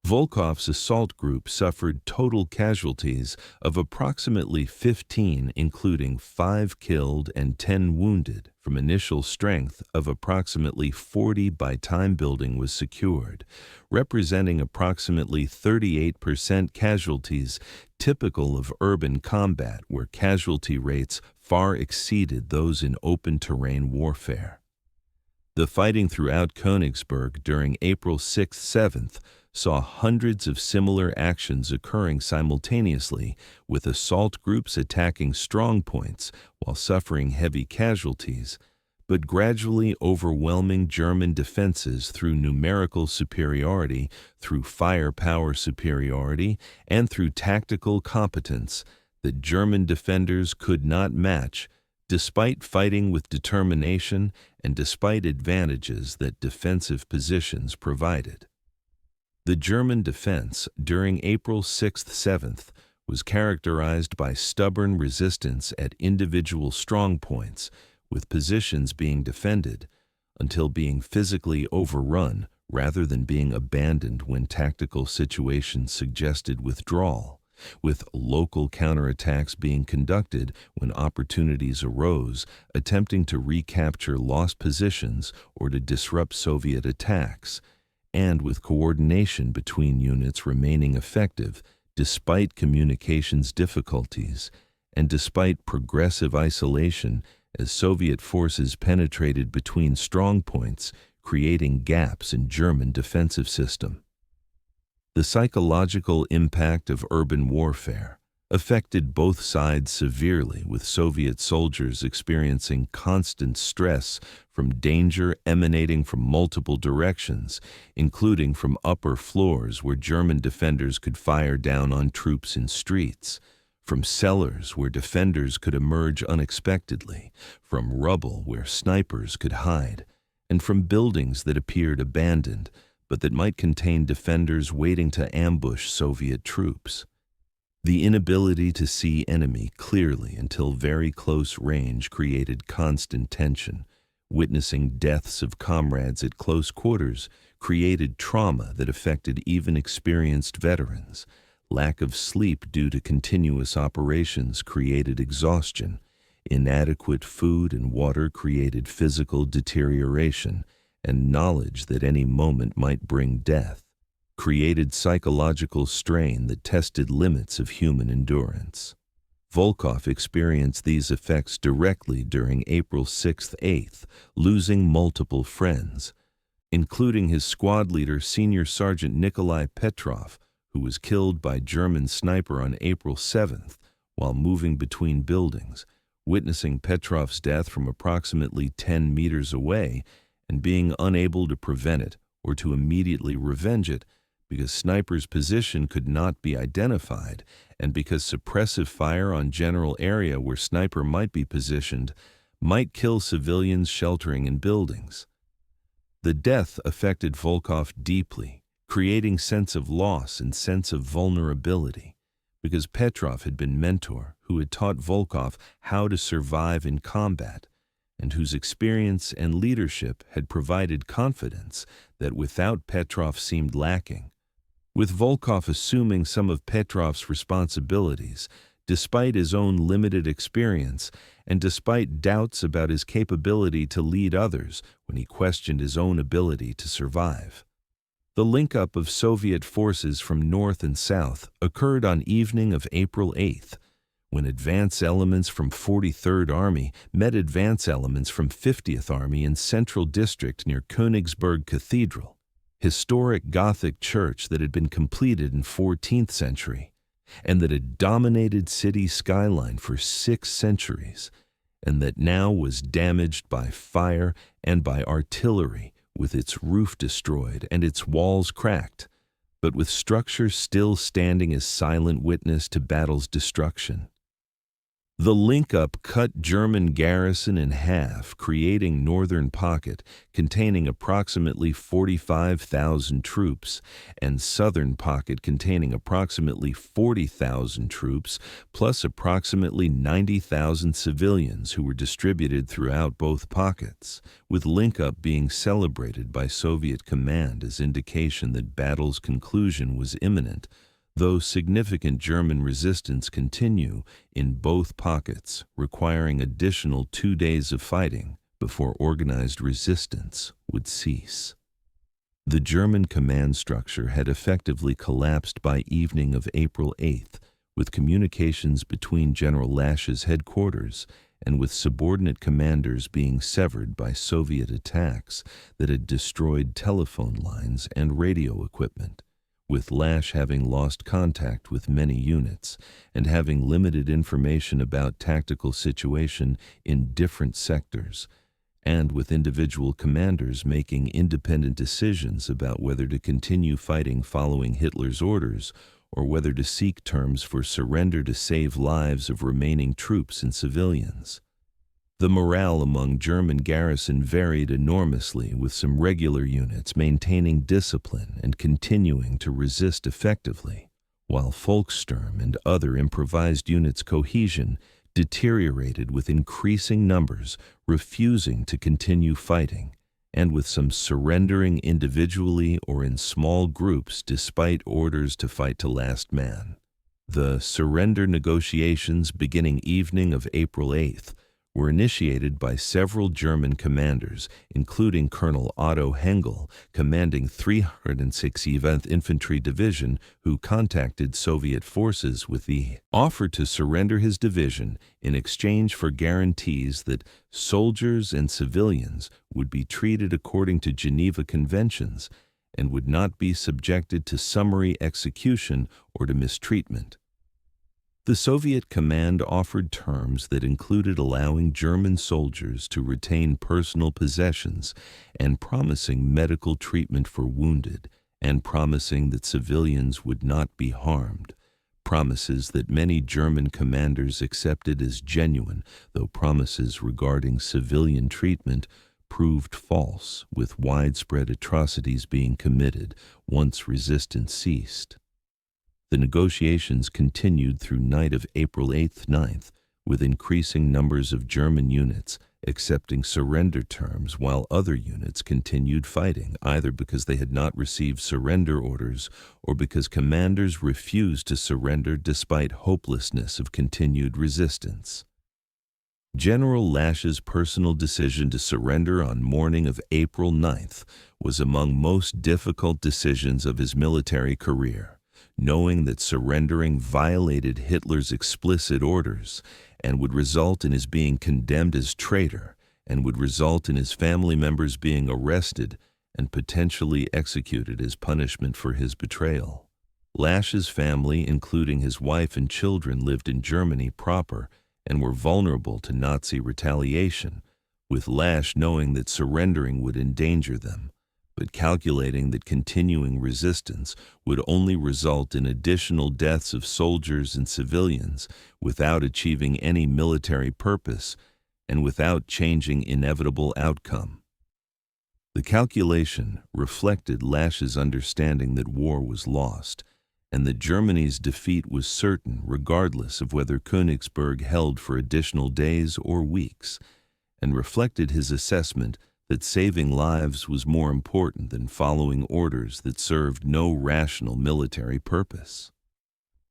Volkov's assault group suffered total casualties of approximately 15, including 5 killed and 10 wounded, from initial strength of approximately 40 by time building was secured, representing approximately 38% casualties, typical of urban combat where casualty rates far exceeded those in open terrain warfare. The fighting throughout Königsberg during April 6-7 saw hundreds of similar actions occurring simultaneously, with assault groups attacking strong points while suffering heavy casualties, but gradually overwhelming German defenses through numerical superiority, through firepower superiority, and through tactical competence that German defenders could not match, despite fighting with determination and despite advantages that defensive positions provided. The German defense during April 6th-7th was characterized by stubborn resistance at individual strongpoints, with positions being defended until being physically overrun rather than being abandoned when tactical situations suggested withdrawal, with local counterattacks being conducted when opportunities arose, attempting to recapture lost positions or to disrupt Soviet attacks, and with coordination between units remaining effective despite communications difficulties and despite progressive isolation as Soviet forces penetrated between strongpoints, creating gaps in German defensive system. The psychological impact of urban warfare affected both sides severely, with Soviet soldiers experiencing constant stress from danger emanating from multiple directions, including from upper floors where German defenders could fire down on troops in streets, from cellars where defenders could emerge unexpectedly, from rubble where snipers could hide, and from buildings that appeared abandoned, but that might contain defenders waiting to ambush Soviet troops. The inability to see enemy clearly until very close range created constant tension. Witnessing deaths of comrades at close quarters created trauma that affected even experienced veterans. Lack of sleep due to continuous operations created exhaustion. Inadequate food and water created physical deterioration, and knowledge that any moment might bring death created psychological strain that tested limits of human endurance. Volkov experienced these effects directly during April 6th-8th, losing multiple friends, including his squad leader, Senior Sergeant Nikolai Petrov, who was killed by German sniper on April 7th while moving between buildings, witnessing Petrov's death from approximately 10 meters away and being unable to prevent it or to immediately revenge it, because sniper's position could not be identified, and because suppressive fire on general area where sniper might be positioned might kill civilians sheltering in buildings. The death affected Volkov deeply, creating sense of loss and sense of vulnerability, because Petrov had been mentor who had taught Volkov how to survive in combat, and whose experience and leadership had provided confidence that without Petrov seemed lacking. With Volkov assuming some of Petrov's responsibilities, despite his own limited experience, and despite doubts about his capability to lead others when he questioned his own ability to survive. The link-up of Soviet forces from north and south occurred on evening of April 8th, when advance elements from 43rd Army met advance elements from 50th Army in Central District near Königsberg Cathedral, historic Gothic church that had been completed in 14th century, and that had dominated city skyline for 6 centuries, and that now was damaged by fire and by artillery, with its roof destroyed and its walls cracked, but with structures still standing as silent witness to battle's destruction. The link-up cut German garrison in half, creating northern pocket containing approximately 45,000 troops and southern pocket containing approximately 40,000 troops, plus approximately 90,000 civilians who were distributed throughout both pockets, with link-up being celebrated by Soviet command as indication that battle's conclusion was imminent, though significant German resistance continue in both pockets, requiring additional 2 days of fighting before organized resistance would cease. The German command structure had effectively collapsed by evening of April 8th, with communications between General Lasch's headquarters and with subordinate commanders being severed by Soviet attacks that had destroyed telephone lines and radio equipment, with Lasch having lost contact with many units and having limited information about tactical situation in different sectors, and with individual commanders making independent decisions about whether to continue fighting following Hitler's orders or whether to seek terms for surrender to save lives of remaining troops and civilians. The morale among German garrison varied enormously, with some regular units maintaining discipline and continuing to resist effectively, while Volkssturm and other improvised units' cohesion deteriorated with increasing numbers refusing to continue fighting, and with some surrendering individually or in small groups despite orders to fight to last man. The surrender negotiations beginning evening of April 8th were initiated by several German commanders, including Colonel Otto Hengel, commanding 367th Infantry Division, who contacted Soviet forces with the offer to surrender his division in exchange for guarantees that soldiers and civilians would be treated according to Geneva Conventions and would not be subjected to summary execution or to mistreatment. The Soviet command offered terms that included allowing German soldiers to retain personal possessions and promising medical treatment for wounded, and promising that civilians would not be harmed, promises that many German commanders accepted as genuine, though promises regarding civilian treatment proved false, with widespread atrocities being committed once resistance ceased. The negotiations continued through night of April 8th-9th, with increasing numbers of German units accepting surrender terms, while other units continued fighting, either because they had not received surrender orders or because commanders refused to surrender despite hopelessness of continued resistance. General Lasch's personal decision to surrender on morning of April 9th was among most difficult decisions of his military career, knowing that surrendering violated Hitler's explicit orders and would result in his being condemned as traitor and would result in his family members being arrested and potentially executed as punishment for his betrayal. Lasch's family, including his wife and children, lived in Germany proper and were vulnerable to Nazi retaliation, with Lasch knowing that surrendering would endanger them, but calculating that continuing resistance would only result in additional deaths of soldiers and civilians without achieving any military purpose and without changing inevitable outcome. The calculation reflected Lasch's understanding that war was lost and that Germany's defeat was certain regardless of whether Königsberg held for additional days or weeks, and reflected his assessment that saving lives was more important than following orders that served no rational military purpose.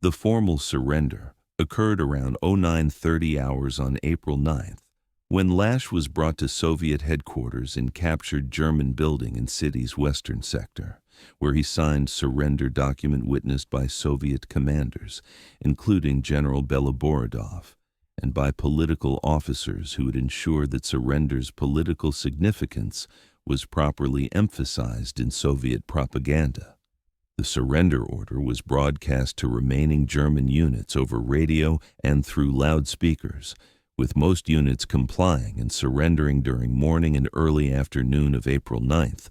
The formal surrender occurred around 09:30 hours on April 9th, when Lasch was brought to Soviet headquarters in captured German building in city's western sector, where he signed surrender document witnessed by Soviet commanders, including General Belorussian, and by political officers who would ensure that surrender's political significance was properly emphasized in Soviet propaganda. The surrender order was broadcast to remaining German units over radio and through loudspeakers, with most units complying and surrendering during morning and early afternoon of April 9th,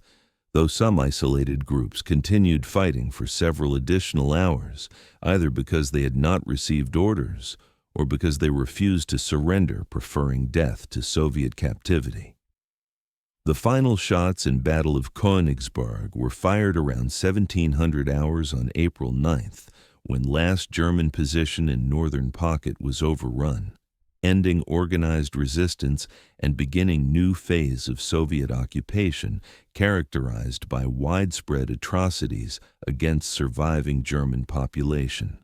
though some isolated groups continued fighting for several additional hours, either because they had not received orders or because they refused to surrender, preferring death to Soviet captivity. The final shots in Battle of Königsberg were fired around 1700 hours on April 9th, when last German position in northern pocket was overrun, ending organized resistance and beginning new phase of Soviet occupation characterized by widespread atrocities against surviving German population.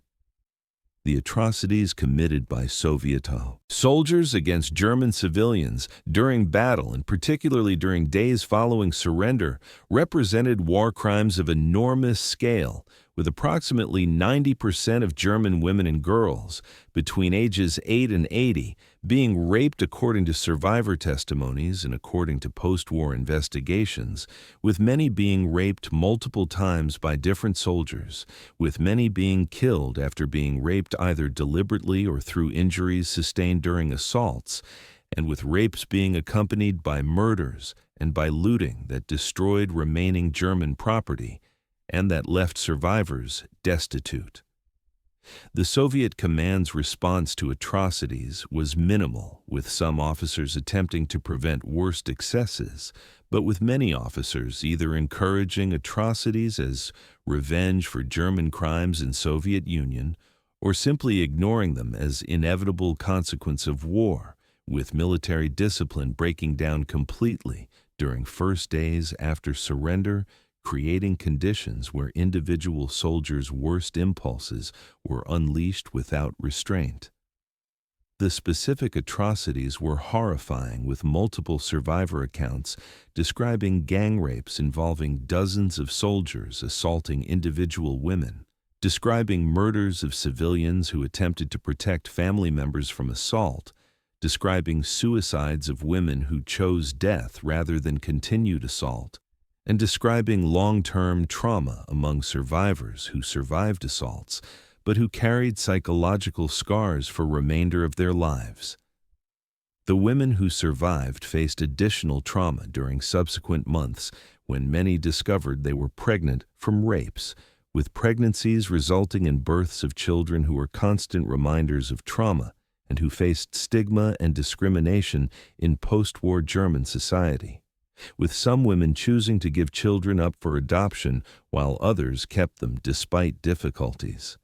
The atrocities committed by Soviet soldiers against German civilians during battle, and particularly during days following surrender, represented war crimes of enormous scale, with approximately 90% of German women and girls between ages 8 and 80 being raped according to survivor testimonies and according to post-war investigations, with many being raped multiple times by different soldiers, with many being killed after being raped either deliberately or through injuries sustained during assaults, and with rapes being accompanied by murders and by looting that destroyed remaining German property and that left survivors destitute. The Soviet command's response to atrocities was minimal, with some officers attempting to prevent worst excesses, but with many officers either encouraging atrocities as revenge for German crimes in Soviet Union or simply ignoring them as inevitable consequence of war, with military discipline breaking down completely during first days after surrender, creating conditions where individual soldiers' worst impulses were unleashed without restraint. The specific atrocities were horrifying, with multiple survivor accounts describing gang rapes involving dozens of soldiers assaulting individual women, describing murders of civilians who attempted to protect family members from assault, describing suicides of women who chose death rather than continued assault, and describing long-term trauma among survivors who survived assaults, but who carried psychological scars for the remainder of their lives. The women who survived faced additional trauma during subsequent months when many discovered they were pregnant from rapes, with pregnancies resulting in births of children who were constant reminders of trauma and who faced stigma and discrimination in post-war German society, with some women choosing to give children up for adoption while others kept them despite difficulties.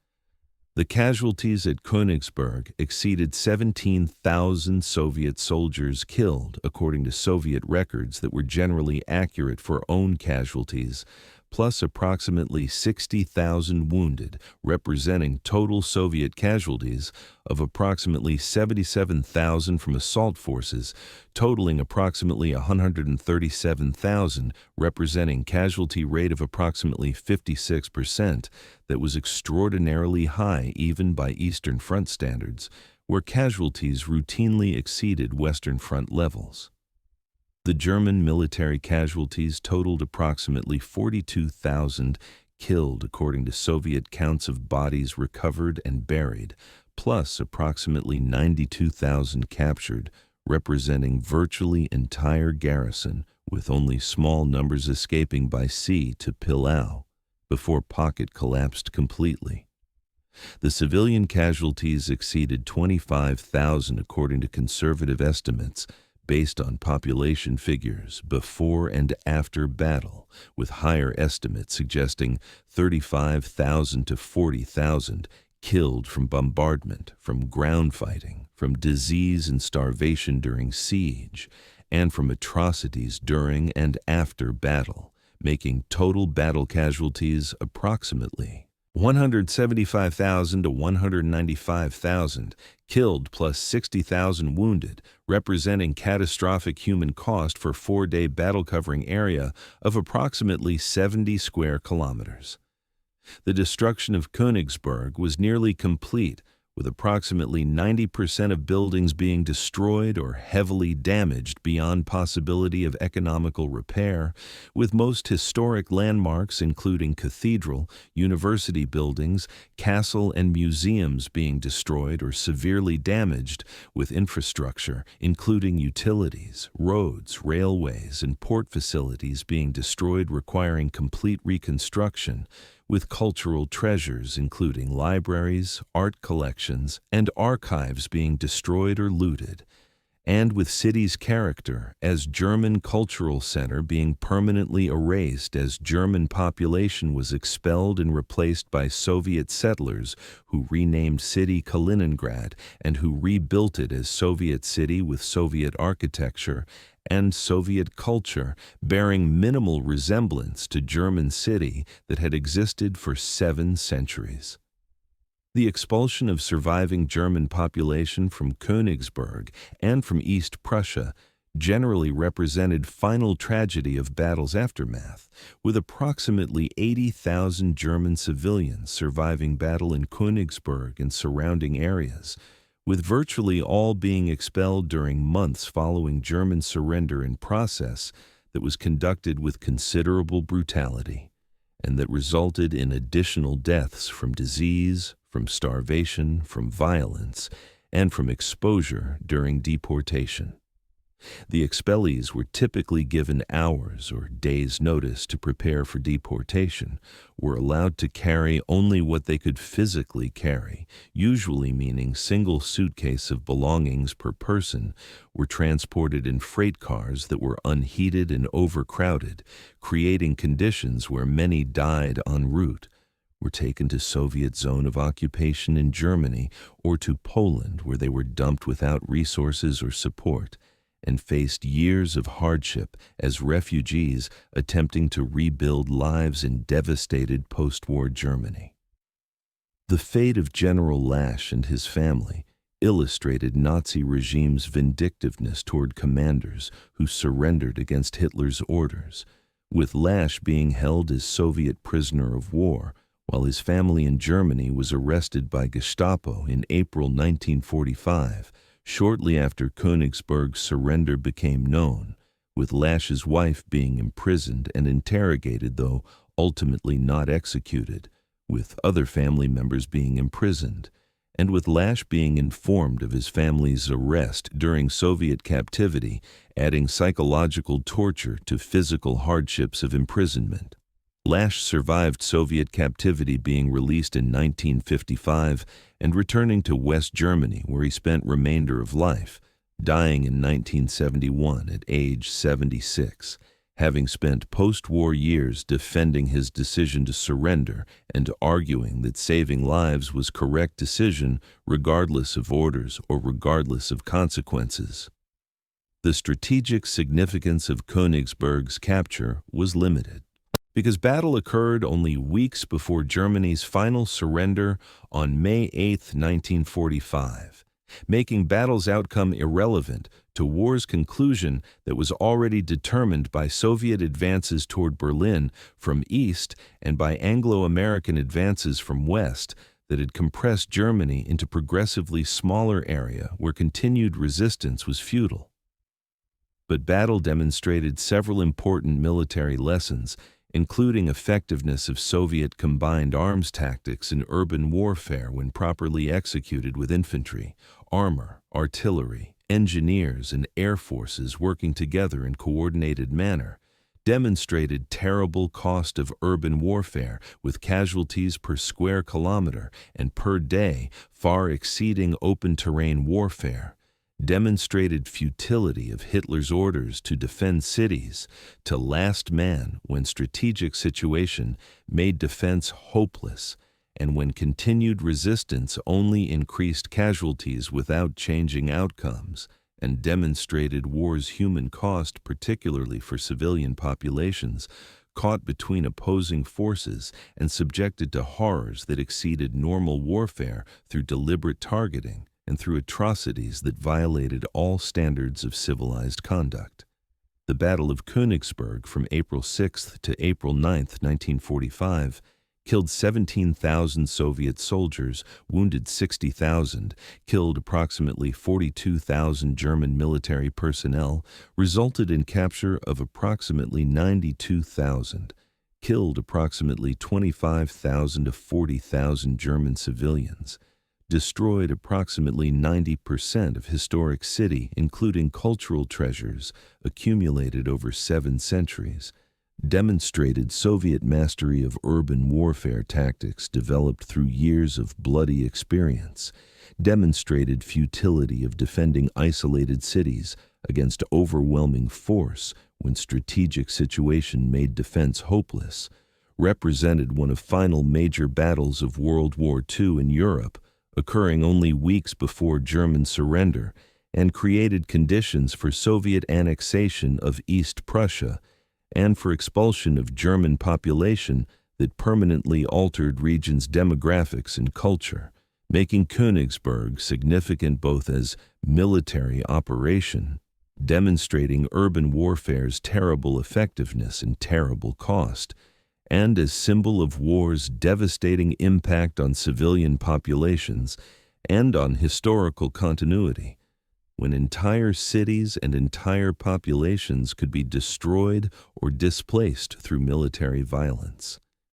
The casualties at Königsberg exceeded 17,000 Soviet soldiers killed, according to Soviet records that were generally accurate for own casualties, plus approximately 60,000 wounded, representing total Soviet casualties of approximately 77,000 from assault forces, totaling approximately 137,000, representing casualty rate of approximately 56%, that was extraordinarily high even by Eastern Front standards, where casualties routinely exceeded Western Front levels. The German military casualties totaled approximately 42,000 killed according to Soviet counts of bodies recovered and buried, plus approximately 92,000 captured, representing virtually entire garrison, with only small numbers escaping by sea to Pillau, before Pocket collapsed completely. The civilian casualties exceeded 25,000 according to conservative estimates, based on population figures before and after battle, with higher estimates suggesting 35,000 to 40,000 killed from bombardment, from ground fighting, from disease and starvation during siege, and from atrocities during and after battle, making total battle casualties approximately 175,000 to 195,000 killed plus 60,000 wounded, representing catastrophic human cost for a 4-day battle-covering area of approximately 70 square kilometers. The destruction of Königsberg was nearly complete, with approximately 90% of buildings being destroyed or heavily damaged beyond possibility of economical repair, with most historic landmarks including cathedral, university buildings, castle and museums being destroyed or severely damaged, with infrastructure, including utilities, roads, railways, and port facilities being destroyed requiring complete reconstruction, with cultural treasures including libraries, art collections, and archives being destroyed or looted, and with city's character as German cultural center being permanently erased as German population was expelled and replaced by Soviet settlers who renamed city Kaliningrad and who rebuilt it as Soviet city with Soviet architecture and Soviet culture, bearing minimal resemblance to German city that had existed for 7 centuries. The expulsion of surviving German population from Königsberg and from East Prussia generally represented final tragedy of battle's aftermath, with approximately 80,000 German civilians surviving battle in Königsberg and surrounding areas, with virtually all being expelled during months following German surrender in process that was conducted with considerable brutality, and that resulted in additional deaths from disease, from starvation, from violence, and from exposure during deportation. The expellees were typically given hours or days' notice to prepare for deportation, were allowed to carry only what they could physically carry, usually meaning single suitcase of belongings per person, were transported in freight cars that were unheated and overcrowded, creating conditions where many died en route, were taken to Soviet zone of occupation in Germany or to Poland where they were dumped without resources or support, and faced years of hardship as refugees attempting to rebuild lives in devastated post-war Germany. The fate of General Lasch and his family illustrated Nazi regime's vindictiveness toward commanders who surrendered against Hitler's orders, with Lasch being held as Soviet prisoner of war, while his family in Germany was arrested by Gestapo in April 1945, shortly after Königsberg's surrender became known, with Lasch's wife being imprisoned and interrogated, though ultimately not executed, with other family members being imprisoned, and with Lasch being informed of his family's arrest during Soviet captivity, adding psychological torture to physical hardships of imprisonment. Lasch survived Soviet captivity, being released in 1955 and returning to West Germany, where he spent remainder of life, dying in 1971 at age 76, having spent post-war years defending his decision to surrender and arguing that saving lives was correct decision regardless of orders or regardless of consequences. The strategic significance of Königsberg's capture was limited, because battle occurred only weeks before Germany's final surrender on May 8, 1945, making battle's outcome irrelevant to war's conclusion that was already determined by Soviet advances toward Berlin from east and by Anglo-American advances from west that had compressed Germany into progressively smaller area where continued resistance was futile. But battle demonstrated several important military lessons, including effectiveness of Soviet combined arms tactics in urban warfare when properly executed with infantry, armor, artillery, engineers, and air forces working together in coordinated manner, demonstrated terrible cost of urban warfare with casualties per square kilometer and per day far exceeding open terrain warfare, demonstrated futility of Hitler's orders to defend cities to last man when strategic situation made defense hopeless and when continued resistance only increased casualties without changing outcomes, and demonstrated war's human cost, particularly for civilian populations caught between opposing forces and subjected to horrors that exceeded normal warfare through deliberate targeting and through atrocities that violated all standards of civilized conduct. The Battle of Königsberg from April 6 to April 9, 1945, killed 17,000 Soviet soldiers, wounded 60,000, killed approximately 42,000 German military personnel, resulted in capture of approximately 92,000, killed approximately 25,000 to 40,000 German civilians, destroyed approximately 90% of historic city, including cultural treasures accumulated over 7 centuries, demonstrated Soviet mastery of urban warfare tactics developed through years of bloody experience, demonstrated futility of defending isolated cities against overwhelming force when strategic situation made defense hopeless, represented one of final major battles of World War II in Europe, occurring only weeks before German surrender, and created conditions for Soviet annexation of East Prussia and for expulsion of German population that permanently altered region's demographics and culture, making Königsberg significant both as military operation, demonstrating urban warfare's terrible effectiveness and terrible cost, and as symbol of war's devastating impact on civilian populations and on historical continuity, when entire cities and entire populations could be destroyed or displaced through military violence.